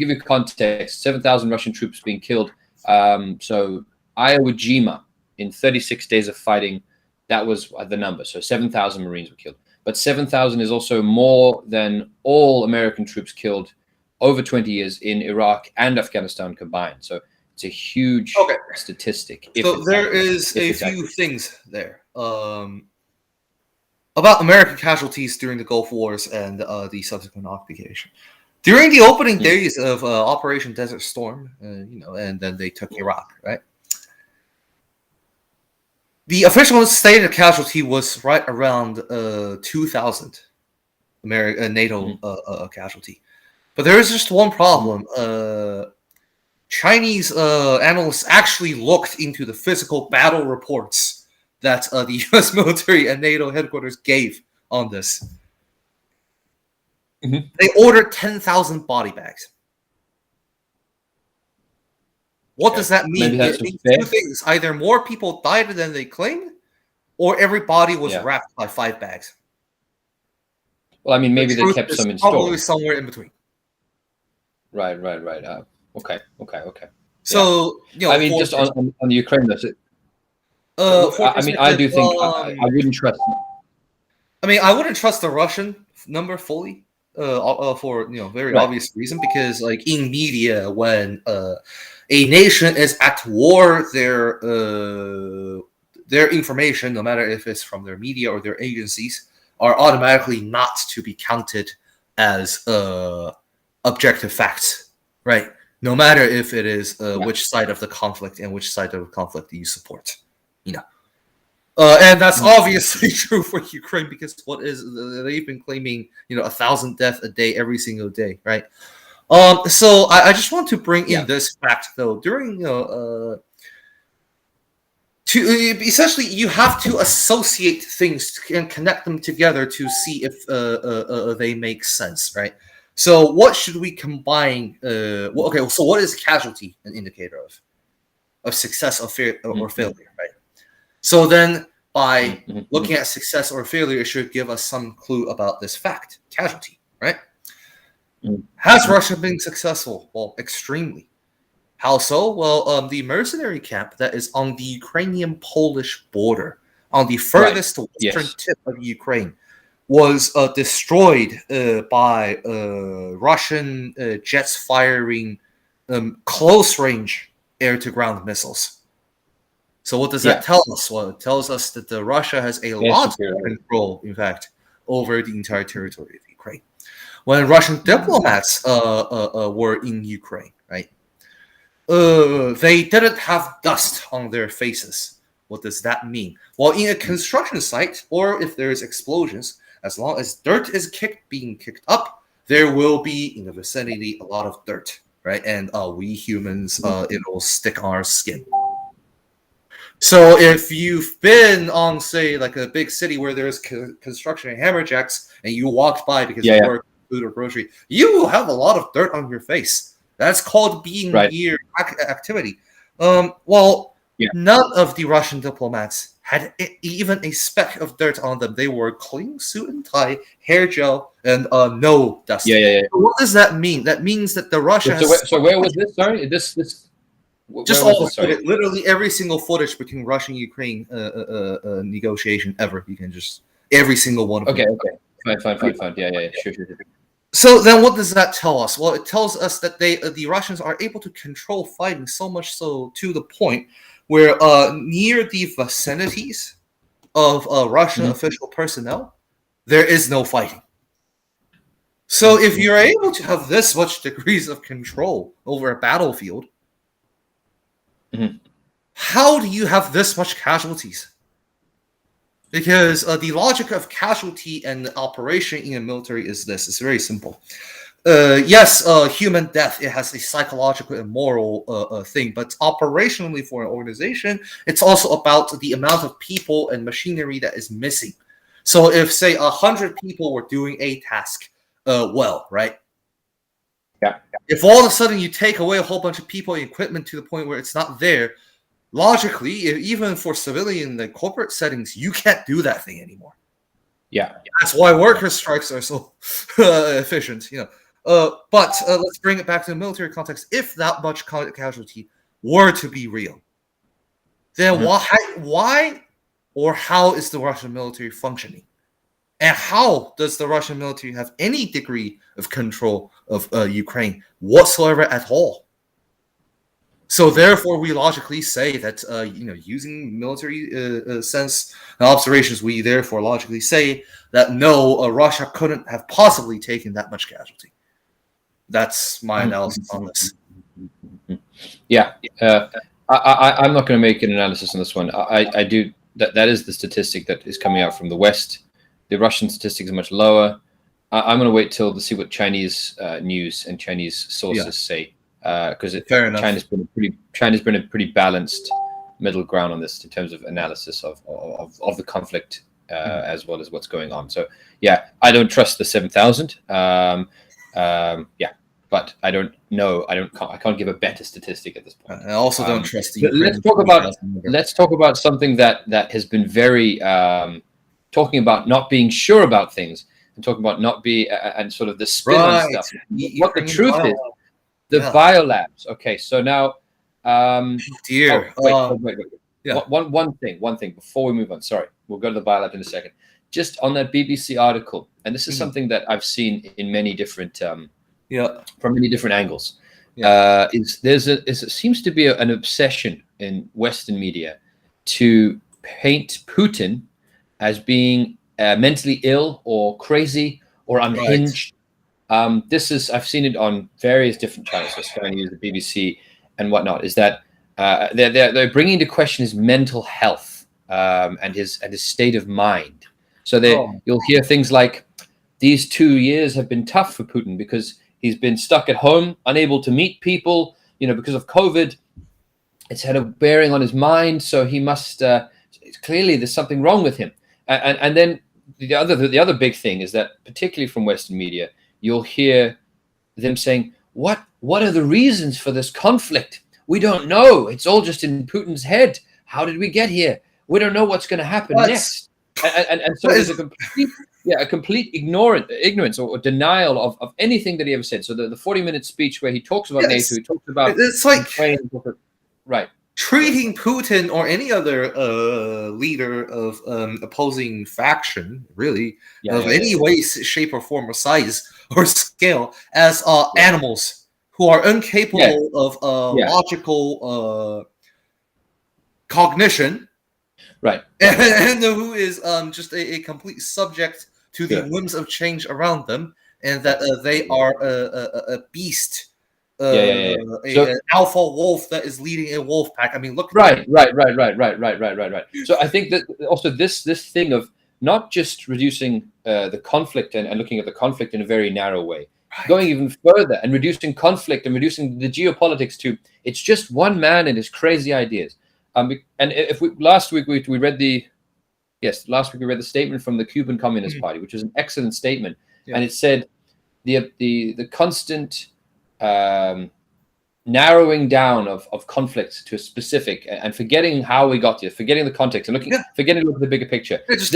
you context, 7,000 Russian troops being killed. So Iwo Jima, in 36 days of fighting, that was the number. So 7,000 Marines were killed. But 7,000 is also more than all American troops killed over 20 years in Iraq and Afghanistan combined. So it's a huge statistic. So there is a few things there about American casualties during the Gulf Wars and the subsequent occupation. During the opening days of Operation Desert Storm, and then they took Iraq, right? The official stated casualty was right around 2,000 NATO casualty. But there is just one problem. Chinese analysts actually looked into the physical battle reports that the U.S. military and NATO headquarters gave on this. They ordered 10,000 body bags. What does that mean? It means two things. Either more people died than they claimed, or every body was wrapped by 5 bags. Well, I mean, maybe they kept some in store. Probably somewhere in between. Right. Okay. So, I mean, just on the Ukraine, that's it. I do think I wouldn't trust. I mean, I wouldn't trust the Russian number fully for very obvious reason, because in media, when a nation is at war, their information, no matter if it's from their media or their agencies, are automatically not to be counted as objective facts, right? No matter if it is which side of the conflict and which side of the conflict you support, and that's obviously true for Ukraine, because they've been claiming 1,000 deaths a day every single day, right? So I just want to bring in this fact though. During essentially you have to associate things and connect them together to see if they make sense, right? So what should we combine? So what is casualty an indicator of? of success or failure, right? So then by looking at success or failure, it should give us some clue about this fact, casualty, right? Has Russia been successful? Well, extremely. How so? Well, the mercenary camp that is on the Ukrainian-Polish border, on the furthest western tip of Ukraine, was destroyed by Russian jets firing close-range air-to-ground missiles. So what does that tell us? Well, it tells us that Russia has a lot of control, in fact, over the entire territory of Ukraine. When Russian diplomats were in Ukraine, right? They didn't have dust on their faces. What does that mean? Well, in a construction site, or if there's explosions, as long as dirt is being kicked up, there will be in the vicinity a lot of dirt, right? And we humans, it'll stick on our skin. So if you've been on, say, like a big city where there's construction and hammerjacks, and you walked by because you work food or grocery, you will have a lot of dirt on your face. That's called being near activity. None of the Russian diplomats had even a speck of dirt on them. They wore clean suit and tie, hair gel, and no dust. So what does that mean? That means that the Russia has... So where was this? Sorry, this just all the footage, literally every single footage between Russia and Ukraine negotiation ever. You can just every single one. Of them. Fine. Yeah. Sure. So then, what does that tell us? Well, it tells us that the Russians are able to control fighting so much so to the point where near the vicinities of Russian official personnel, there is no fighting. So if you're able to have this much degrees of control over a battlefield, how do you have this much casualties? Because the logic of casualty and operation in the military is this. It's very simple. Yes, human death, it has a psychological and moral thing, but operationally for an organization, it's also about the amount of people and machinery that is missing. So if, say, 100 people were doing a task right? Yeah. If all of a sudden you take away a whole bunch of people and equipment to the point where it's not there, logically, even for civilian and corporate settings, you can't do that thing anymore. Yeah. That's why worker strikes are so efficient, But let's bring it back to the military context. If that much casualty were to be real, then why or how is the Russian military functioning? And how does the Russian military have any degree of control of Ukraine whatsoever at all? So therefore, we logically say that, using military sense and observations, we therefore logically say that no, Russia couldn't have possibly taken that much casualty. That's my analysis on this. Yeah. I'm not going to make an analysis on this one. I do. That is the statistic that is coming out from the West. The Russian statistics are much lower. I'm going to wait to see what Chinese news and Chinese sources say. Because China's been a pretty balanced middle ground on this in terms of analysis of the conflict as well as what's going on. So I don't trust the 7,000. But I don't know. I can't give a better statistic at this point. I also don't trust the. Let's talk about something that has been very talking about not being sure about things and talking about not be and sort of the spin on stuff. What the truth is. The biolabs. Okay, so now, wait. Yeah. One thing before we move on. Sorry, we'll go to the biolab in a second. Just on that BBC article, and this is something that I've seen in many different, from many different angles. It seems to be an obsession in Western media to paint Putin as being mentally ill or crazy or unhinged. I've seen it on various different channels, so Sky News, the BBC, and whatnot. Is that they're bringing into question his mental health and his state of mind. So you'll hear things like, "These 2 years have been tough for Putin because he's been stuck at home, unable to meet people, because of COVID. It's had a bearing on his mind, so he must clearly there's something wrong with him." And then the other big thing is that, particularly from Western media, you'll hear them saying, what are the reasons for this conflict? we don't know. It's all just in Putin's head. How did we get here? We don't know what's going to happen next. And so there's a complete ignorance or denial of anything that he ever said. So the 40-minute speech where he talks about NATO, he talks about it's like right. Treating Putin or any other leader of opposing faction, really, any way, shape, or form, or size, or scale, as animals who are incapable of logical cognition, right? And who is just a complete subject to the whims of change around them, and that they are a beast. An alpha wolf that is leading a wolf pack. I mean, look. Right. So I think that also this thing of not just reducing the conflict and looking at the conflict in a very narrow way, going even further and reducing conflict and reducing the geopolitics to it's just one man and his crazy ideas. And if last week we read the statement from the Cuban Communist Party, which was an excellent statement, and it said the constant narrowing down of conflicts to a specific and forgetting how we got here, forgetting the context and forgetting to look at the bigger picture. This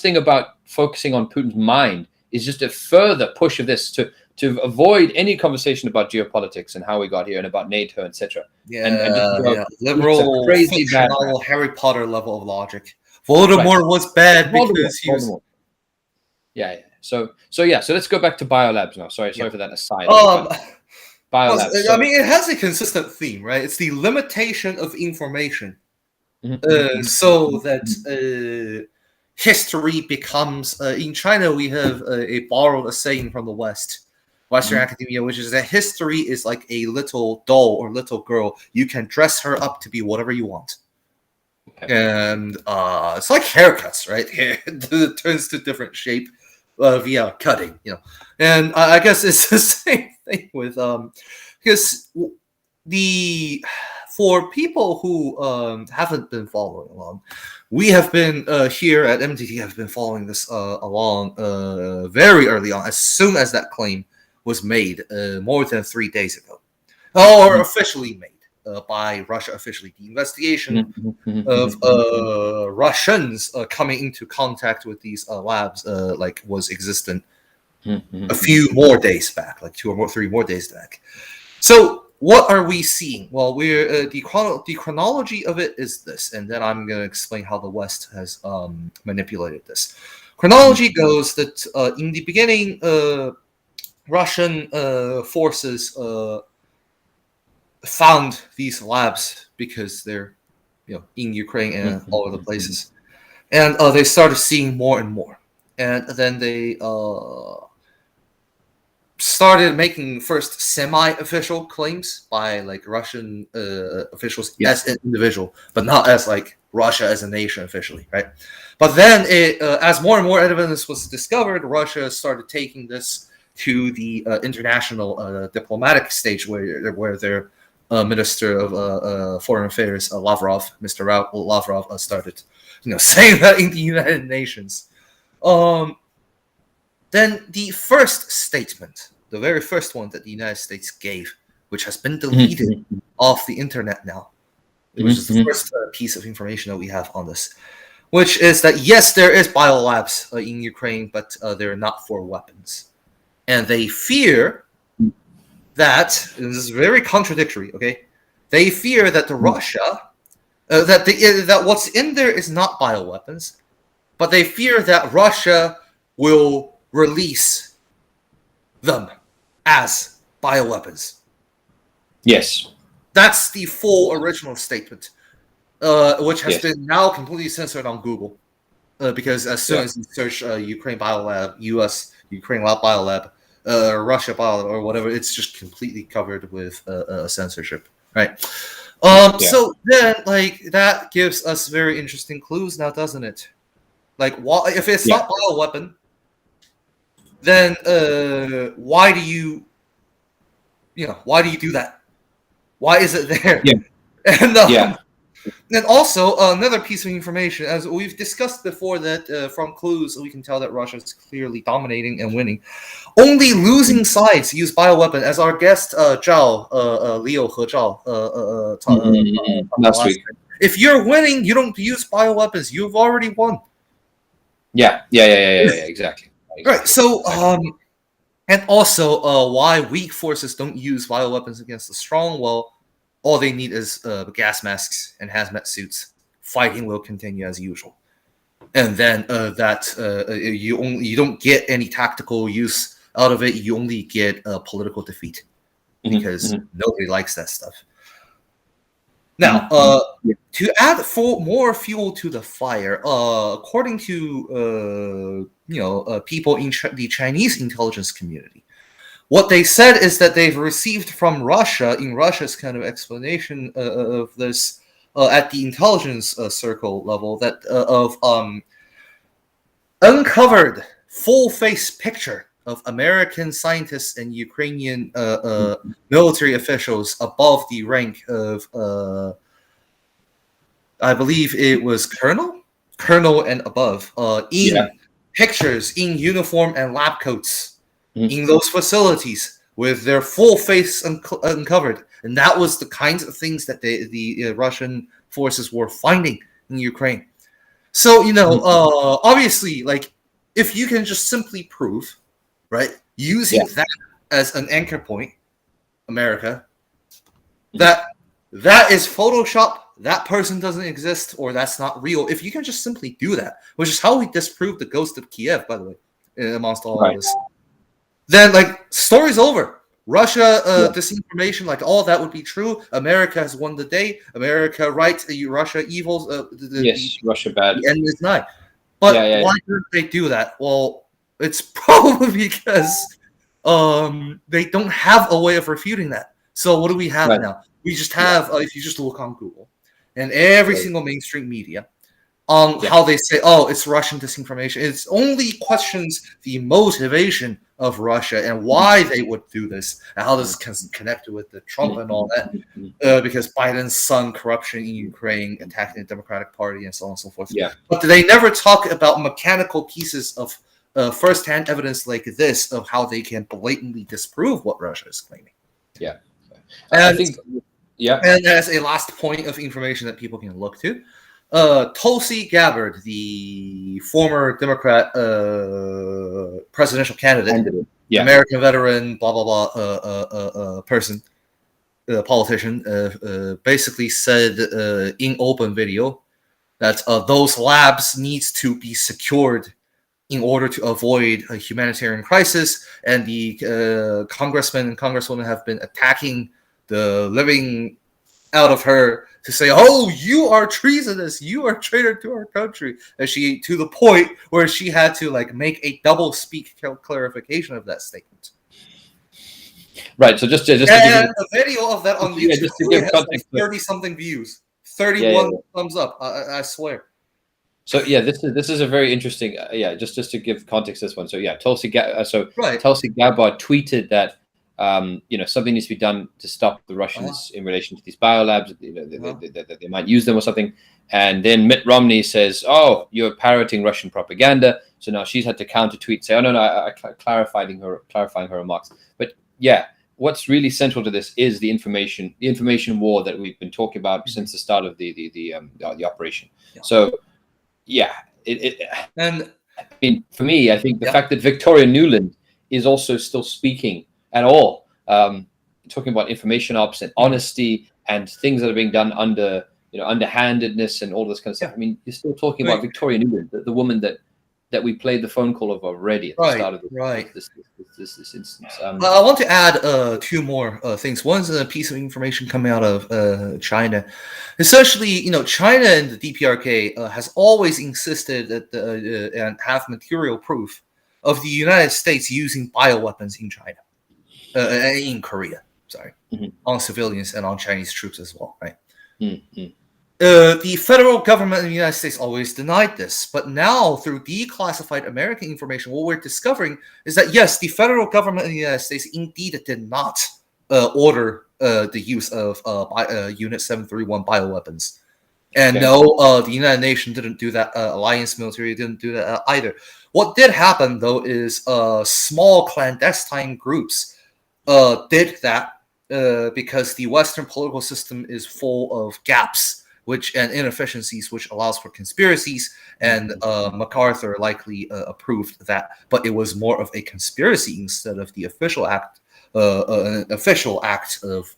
thing about focusing on Putin's mind is just a further push of this to avoid any conversation about geopolitics and how we got here and about NATO, etc. Liberal, crazy fictional Harry Potter level of logic. Voldemort was bad because he was. So let's go back to biolabs now. Sorry for that aside. Biolabs. I mean, it has a consistent theme, right? It's the limitation of information, so that history becomes. In China, we have borrowed a saying from the Western academia, which is that history is like a little doll or little girl. You can dress her up to be whatever you want. And it's like haircuts, right? It turns to different shape via cutting, And I guess it's the same thing with because for people who haven't been following along, we have been here at MTT have been following this along very early on, as soon as that claim was made more than 3 days ago, or officially made. By Russia officially, the investigation of Russians coming into contact with these labs was existent a few more days back, like 2 or 3 more days back. So what are we seeing? Well, we're the chronology of it is this, and then I'm going to explain how the West has manipulated this. Chronology goes that in the beginning, Russian forces found these labs because they're in Ukraine and all other places, and they started seeing more and more, and then they started making first semi-official claims by Russian officials as an individual, but not as Russia as a nation officially, right? But then as more and more evidence was discovered, Russia started taking this to the international diplomatic stage where their Minister of Foreign Affairs, Mr. Lavrov, started, saying that in the United Nations. Then the first statement, the very first one that the United States gave, which has been deleted off the internet now, which is the first piece of information that we have on this, which is that yes, there is biolabs in Ukraine, but they're not for weapons, and they fear that, and this is very contradictory, okay? They fear that Russia, that what's in there is not bioweapons, but they fear that Russia will release them as bioweapons. Yes. That's the full original statement, which has been now completely censored on Google, because as soon as you search Ukraine biolab, U.S. Ukraine biolab, Russia biolab, or whatever, it's just completely covered with censorship, right? So then, that gives us very interesting clues now, doesn't it? If it's not bioweapon, then why do you do that? Why is it there? And And also, another piece of information, as we've discussed before, that from clues we can tell that Russia is clearly dominating and winning. Only losing sides use bioweapon, as our guest Zhao, Leo He Zhao, last week. If you're winning, you don't use bioweapons. You've already won. Yeah, exactly. Right. So, and also, why weak forces don't use bioweapons against the strong? Well, all they need is gas masks and hazmat suits. Fighting will continue as usual, and then you don't get any tactical use out of it. You only get political defeat because nobody likes that stuff. Now, to add more fuel to the fire, according to people in the Chinese intelligence community, what they said is that they've received from Russia, in Russia's kind of explanation of this at the intelligence circle level, that of uncovered full-face picture of American scientists and Ukrainian military officials above the rank of, I believe it was colonel and above, in pictures in uniform and lab coats in those facilities with their full face uncovered. And that was the kinds of things that the Russian forces were finding in Ukraine. So, obviously, like, if you can just simply prove, right, using that as an anchor point, America, that is Photoshop, that person doesn't exist, or that's not real. If you can just simply do that, which is how we disproved the ghost of Kiev, by the way, amongst all of this, then, like, story's over. Russia, disinformation, like, all that would be true. America has won the day. America right, Russia evil. Russia bad. The end is nigh. But why didn't they do that? Well, it's probably because they don't have a way of refuting that. So what do we have now? We just have, if you just look on Google, and every single mainstream media, on how they say, oh, it's Russian disinformation. It's only questions the motivation of Russia and why they would do this, and how this is connected with the Trump and all that, because Biden's son corruption in Ukraine, attacking the Democratic Party, and so on and so forth. But they never talk about mechanical pieces of first-hand evidence like this of how they can blatantly disprove what Russia is claiming. And as a last point of information that people can look to, Tulsi Gabbard, the former Democrat presidential candidate, American veteran, blah blah blah, politician, basically said in open video that those labs needs to be secured in order to avoid a humanitarian crisis, and the congressmen and congresswomen have been attacking the living out of her to say, oh, you are treasonous, you are traitor to our country, and she, to the point where she had to like make a double speak clarification of that statement. Right. So just and the video of that on YouTube just to give has context, like 30 something views, 31 thumbs up. I swear. So this is a very interesting. Just to give context to this one. So Tulsi Gabbard tweeted that something needs to be done to stop the Russians in relation to these biolabs. That they might use them or something. And then Mitt Romney says, "Oh, you're parroting Russian propaganda." So now she's had to counter tweet, say, "Oh no, I clarifying her remarks." But what's really central to this is the information war that we've been talking about since the start of the operation. So and I mean, for me, I think the fact that Victoria Nuland is also still speaking at all, talking about information ops and honesty and things that are being done underhandedness and all this kind of stuff. I mean, you're still talking about Victoria Nuland, the woman that we played the phone call of already at the start of this instance. I want to add two more things. One is a piece of information coming out of China. Essentially, China and the DPRK has always insisted that and have material proof of the United States using bioweapons in China, in Korea. On civilians and on Chinese troops as well, right? The federal government in the United States always denied this, but now through declassified American information, what we're discovering is that yes, the federal government in the United States indeed did not order the use of Unit 731 bioweapons And Okay. no, the United Nations didn't do that. Alliance military didn't do that either. What did happen, though, is small clandestine groups did that because the Western political system is full of gaps and inefficiencies, which allows for conspiracies. And MacArthur likely approved that, but it was more of a conspiracy instead of the official act. An official act of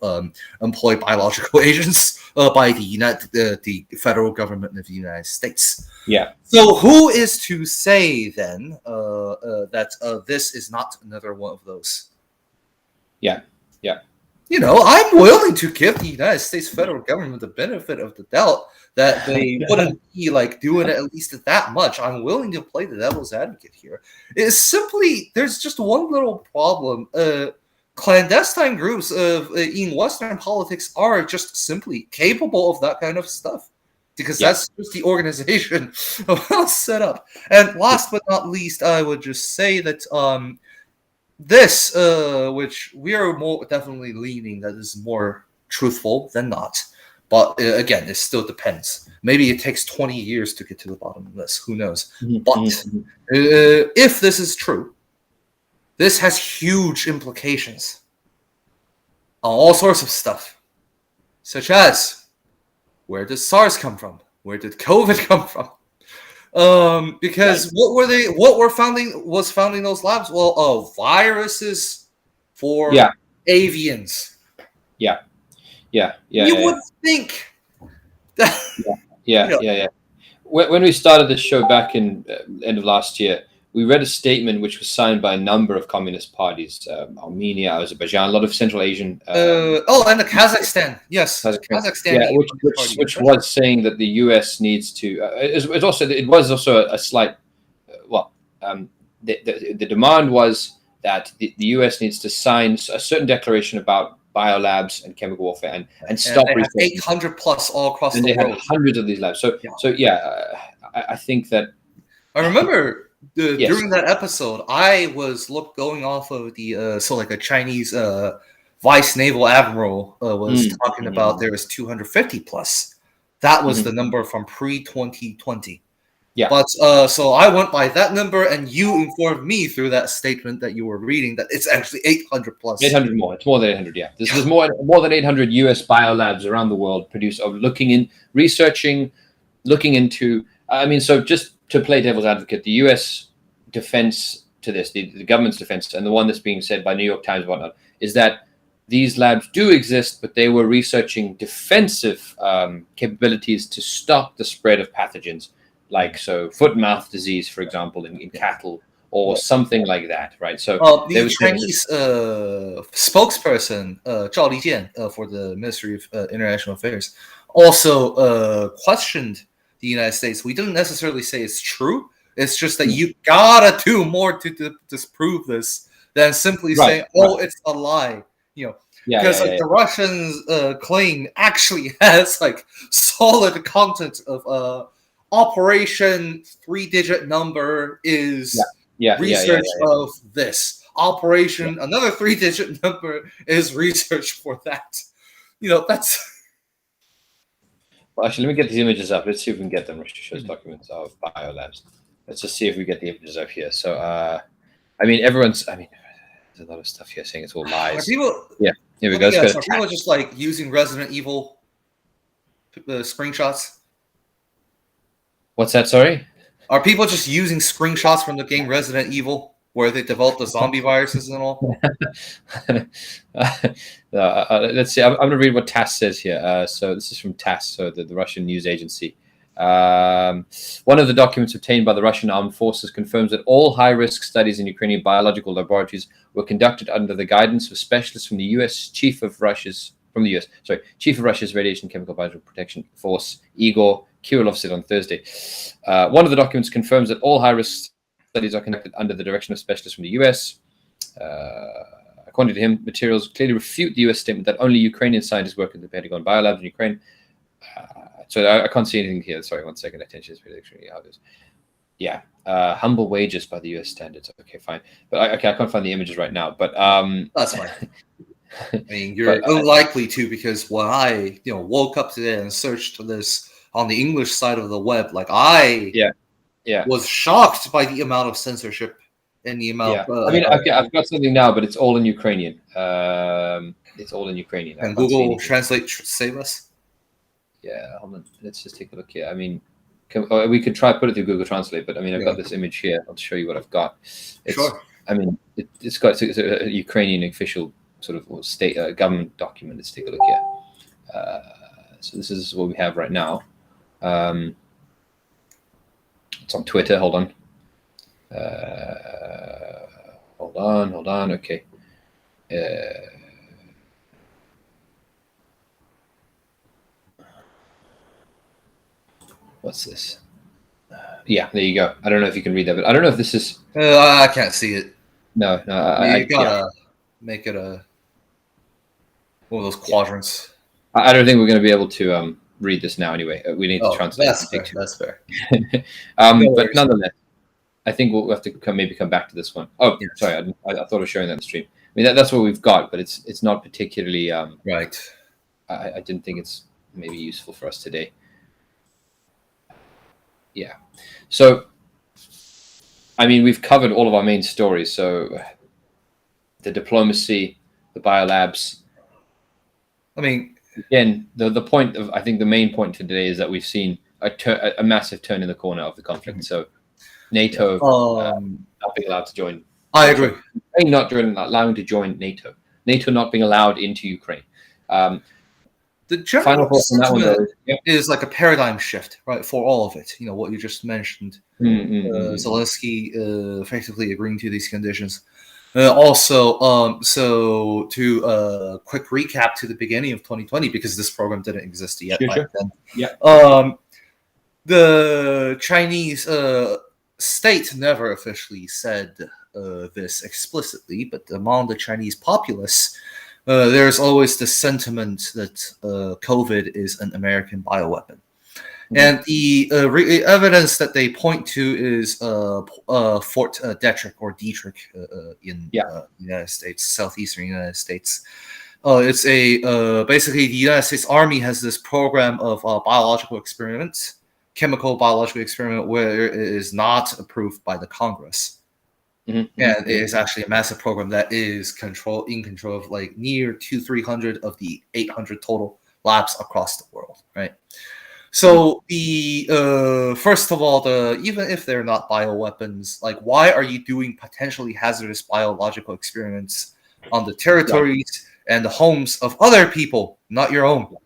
employ biological agents by the federal government of the United States. Yeah. So who is to say then that this is not another one of those? Yeah. Yeah. I'm willing to give the United States federal government the benefit of the doubt that they wouldn't be like doing it at least that much. I'm willing to play the devil's advocate here. It's simply there's just one little problem. Clandestine groups in Western politics are just simply capable of that kind of stuff because that's just the organization set up. And last but not least, I would just say that this, which we are more definitely leaning that is more truthful than not. But again, it still depends. Maybe it takes 20 years to get to the bottom of this. Who knows? But if this is true, this has huge implications on all sorts of stuff, such as where did SARS come from? Where did COVID come from? Because what was founding those labs? Well, viruses for avians. You would think that. Yeah. When we started this show back in end of last year, we read a statement which was signed by a number of communist parties, Armenia, Azerbaijan, a lot of Central Asian. And the Kazakhstan, yes, Kazakhstan, which was saying that the U.S. needs to. It was also a slight. The demand was that the U.S. needs to sign a certain declaration about biolabs and chemical warfare and stop. They have 800 plus all across the world. They had hundreds of these labs. I think that. I remember. During that episode, I was going off of the a Chinese vice naval admiral was talking about there was 250 plus. That was the number from pre-2020. Yeah. But so I went by that number, and you informed me through that statement that you were reading that it's actually 800 plus. 800 more. It's more than 800. Yeah. There's more than 800 U.S. biolabs around the world looking into. I mean, so just to play devil's advocate, the U.S. defense to this, the government's defense, and the one that's being said by New York Times and whatnot, is that these labs do exist, but they were researching defensive capabilities to stop the spread of pathogens, like foot and mouth disease, for example, in cattle or something like that, right? So the Chinese spokesperson, Zhao Lijian, for the Ministry of International Affairs, also questioned the United States. We didn't necessarily say it's true. It's just that you gotta do more to disprove this than simply saying, it's a lie. Because the Russians claim actually has solid content of Operation 3-digit number is research of this. Operation another 3-digit number is research for that. That's. Well, actually, let me get these images up. Let's see if we can get them. Russia shows documents of biolabs. Let's just see if we get the images up here. So, there's a lot of stuff here saying it's all lies. Here we go. Are people just using Resident Evil screenshots? What's that? Sorry? Are people just using screenshots from the game Resident Evil, where they developed the zombie viruses and all? Let's see. I'm going to read what TASS says here. So this is from TASS, so the Russian news agency. One of the documents obtained by the Russian armed forces confirms that all high-risk studies in Ukrainian biological laboratories were conducted under the guidance of specialists from the U.S. Chief of Russia's Radiation Chemical Biological Protection Force, Igor Kirilov, said on Thursday. One of the documents confirms that all high-risk studies are conducted under the direction of specialists from the U.S. According to him, materials clearly refute the U.S. statement that only Ukrainian scientists work in the Pentagon biolabs in Ukraine. So I can't see anything here. Sorry, 1 second. Attention is pretty obvious. Yeah, humble wages by the U.S. standards. Okay, fine. But I can't find the images right now. But that's fine. I mean, you're unlikely to, because when I woke up today and searched this on the English side of the web, like I was shocked by the amount of censorship and the amount. I mean, I've got something now, but it's all in Ukrainian. It's all in Ukrainian. Can Google Translate save us? Yeah, hold on. Let's just take a look here. I mean, we could try put it through Google Translate, but I mean, I've got this image here. I'll show you what I've got. Sure. I mean, it's a Ukrainian official sort of state government document. Let's take a look here. So this is what we have right now. It's on Twitter. Hold on. Hold on. Okay. What's this? Yeah, there you go. I don't know if you can read that, but I don't know if this is. I can't see it. No. You gotta make it one of those quadrants. I don't think we're going to be able to read this now. Anyway, we need to translate. That's fair. But nonetheless, I think we'll have to maybe come back to this one. Oh, yes. Sorry, I thought I was showing that in the stream. I mean, that's what we've got, but it's not particularly right. I didn't think it's maybe useful for us today. Yeah. So, I mean, we've covered all of our main stories. So, the diplomacy, the biolabs. I mean, again, the point of, I think the main point today is that we've seen a massive turn in the corner of the conflict. So, NATO not being allowed to join. I agree. Ukraine not allowing to join NATO. NATO not being allowed into Ukraine. The general sentiment is like a paradigm shift, right, for all of it. You know, what you just mentioned. Zelensky effectively agreeing to these conditions. Also, so to quick recap to the beginning of 2020, because this program didn't exist yet back then. Yeah. The Chinese state never officially said this explicitly, but among the Chinese populace, there's always the sentiment that COVID is an American bioweapon. And the evidence that they point to is Fort Detrick or Dietrich in the United States, southeastern United States. It's basically the United States Army has this program of biological experiments, chemical biological experiment, where it is not approved by the Congress. And it is actually a massive program that is in control of like near 200-300 of the 800 total labs across the world, right? So the first of all, even if they're not bioweapons, like why are you doing potentially hazardous biological experiments on the territories and the homes of other people, not your own?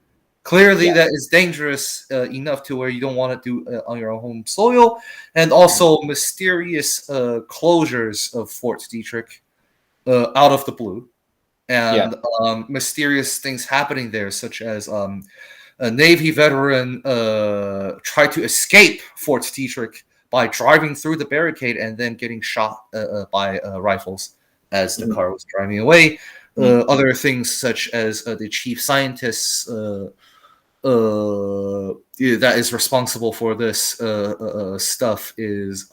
Clearly, that is dangerous enough to where you don't want to do on your own home soil. And also mysterious closures of Fort Detrick out of the blue. And mysterious things happening there, such as a Navy veteran tried to escape Fort Detrick by driving through the barricade and then getting shot by rifles as the car was driving away. Other things such as the chief scientists that is responsible for this stuff is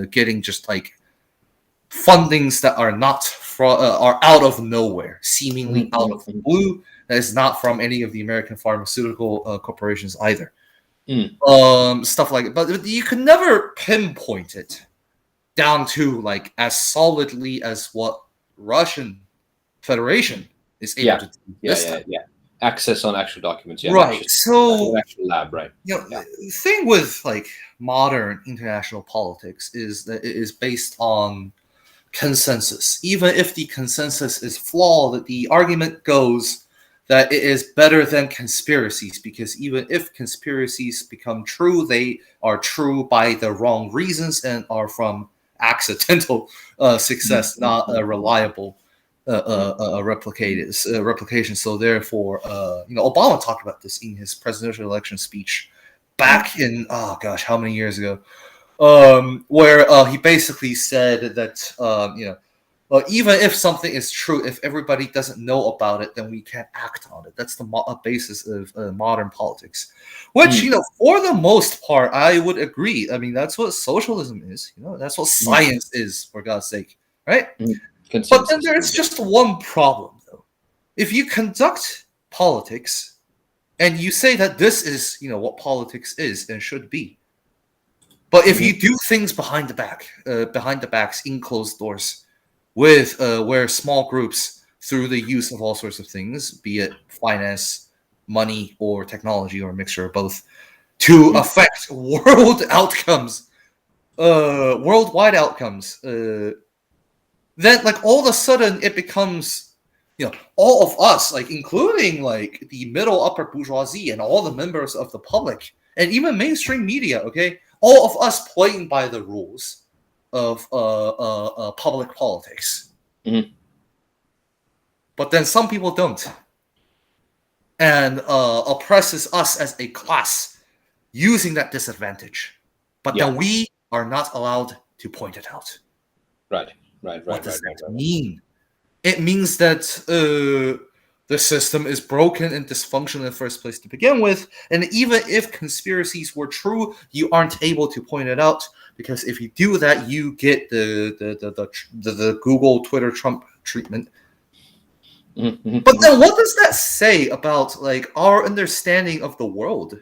getting just like fundings that are not are out of nowhere, seemingly out of the blue. That is not from any of the American pharmaceutical corporations either. Stuff like it, but you can never pinpoint it down to like as solidly as what Russian Federation is able to do. Access on actual documents, right? So actual lab, right? The thing with like modern international politics is that it is based on consensus. Even if the consensus is flawed, the argument goes that it is better than conspiracies, because even if conspiracies become true, they are true by the wrong reasons and are from accidental success, not a reliable replication. So therefore, Obama talked about this in his presidential election speech back in how many years ago, where he basically said that even if something is true, if everybody doesn't know about it, then we can't act on it. That's the basis of modern politics, which for the most part, I would agree. I mean, that's what socialism is. That's what science is, for God's sake, right? But then there's just one problem, though. If you conduct politics and you say that this is, what politics is and should be. But if you do things behind the backs, in closed doors, with where small groups, through the use of all sorts of things, be it finance, money, or technology, or a mixture of both, to affect worldwide outcomes, then like all of a sudden it becomes, all of us, like including like the middle upper bourgeoisie and all the members of the public and even mainstream media, okay, all of us playing by the rules of public politics. But then some people don't, and oppresses us as a class using that disadvantage. But then we are not allowed to point it out. Right. What does that mean? It means that the system is broken and dysfunctional in the first place to begin with, and even if conspiracies were true, you aren't able to point it out, because if you do that, you get the Google, Twitter, Trump treatment. But then, what does that say about like our understanding of the world,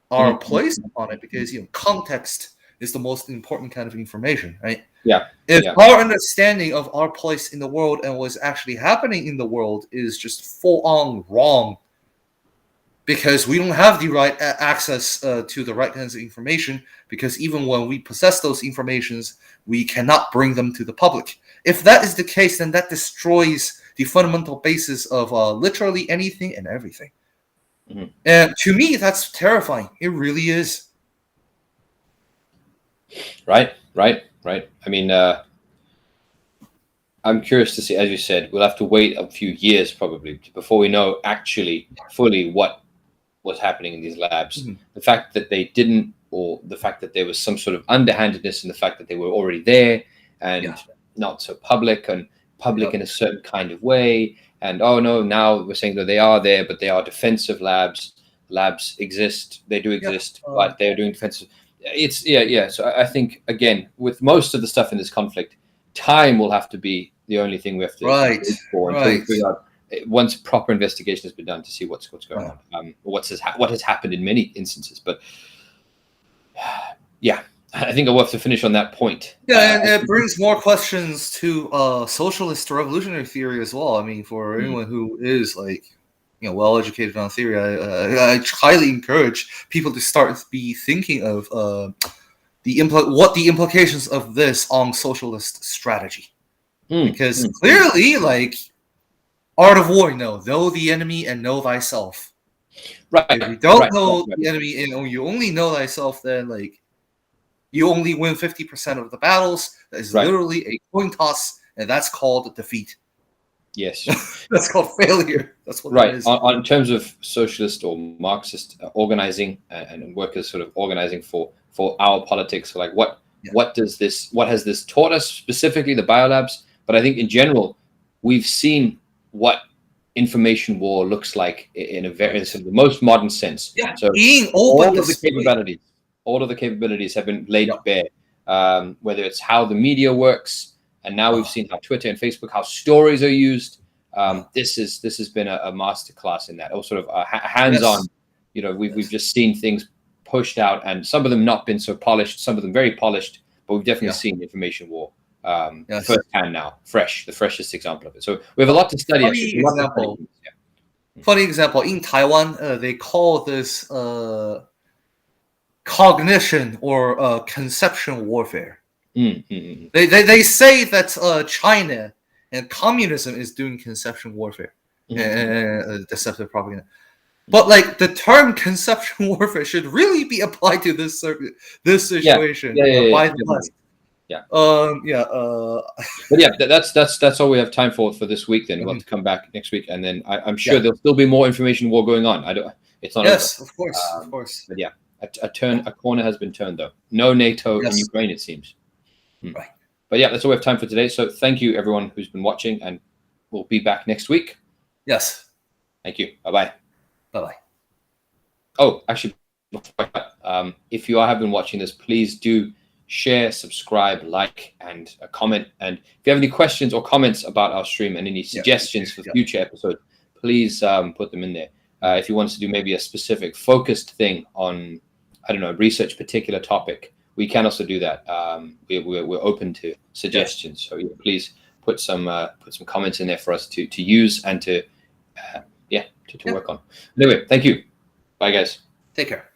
our place on it? Because context is the most important kind of information, right? If our understanding of our place in the world and what's actually happening in the world is just full on wrong, because we don't have the right access to the right kinds of information, because even when we possess those informations, we cannot bring them to the public. If that is the case, then that destroys the fundamental basis of literally anything and everything. And to me, that's terrifying. It really is. Right. I mean, I'm curious to see, as you said, we'll have to wait a few years probably before we know actually fully what was happening in these labs. The fact that they didn't, or the fact that there was some sort of underhandedness in the fact that they were already there and not so public, and public in a certain kind of way. And now we're saying that they are there, but they are defensive labs. Labs exist, they do exist, but they're doing defensive. It's so I think, again, with most of the stuff in this conflict, time will have to be the only thing we have to wait for until we figure out, once proper investigation has been done, to see what's going on, what has happened in many instances. But I think I'll have to finish on that point. And it brings more questions to socialist revolutionary theory as well. I mean, for anyone who is like well educated on theory, I highly encourage people to start be thinking of what the implications of this on socialist strategy, because clearly, like Art of War, know the enemy and know thyself. Right. If you don't know the enemy and you only know thyself, then like you only win 50% of the battles. That is literally a coin toss, and that's called defeat. Yes. That's called failure. That's what right. It is. On terms of socialist or Marxist organizing and workers sort of organizing for our politics, like what has this taught us, specifically the biolabs? But I think in general, we've seen what information war looks like in a very sort of the most modern sense. So being all open of the capabilities have been laid bare, whether it's how the media works, and now we've seen how Twitter and Facebook, how stories are used. This has been a masterclass in that, or sort of a hands-on. We've just seen things pushed out, and some of them not been so polished, some of them very polished, but we've definitely seen information war firsthand now, the freshest example of it. So we have a lot to study. Funny example, in Taiwan, they call this cognition or conception warfare. They say that China and communism is doing conception warfare and deceptive propaganda. But like the term conception warfare should really be applied to this situation by the West. But that's all we have time for this week. Then we'll have to come back next week, and then I'm sure there'll still be more information war going on. It's not over. Of course. But a corner has been turned, though. No NATO in Ukraine, it seems. Right. But that's all we have time for today. So thank you everyone who's been watching, and we'll be back next week. Yes. Thank you. Bye-bye. Bye-bye. Oh, actually, if you have been watching this, please do share, subscribe, like, and comment. And if you have any questions or comments about our stream and any suggestions for future episodes, please put them in there. If you want us to do maybe a specific focused thing on, I don't know, research particular topic, we can also do that. We're open to suggestions. So please put some comments in there for us to use and to work on. Anyway, thank you. Bye, guys. Take care.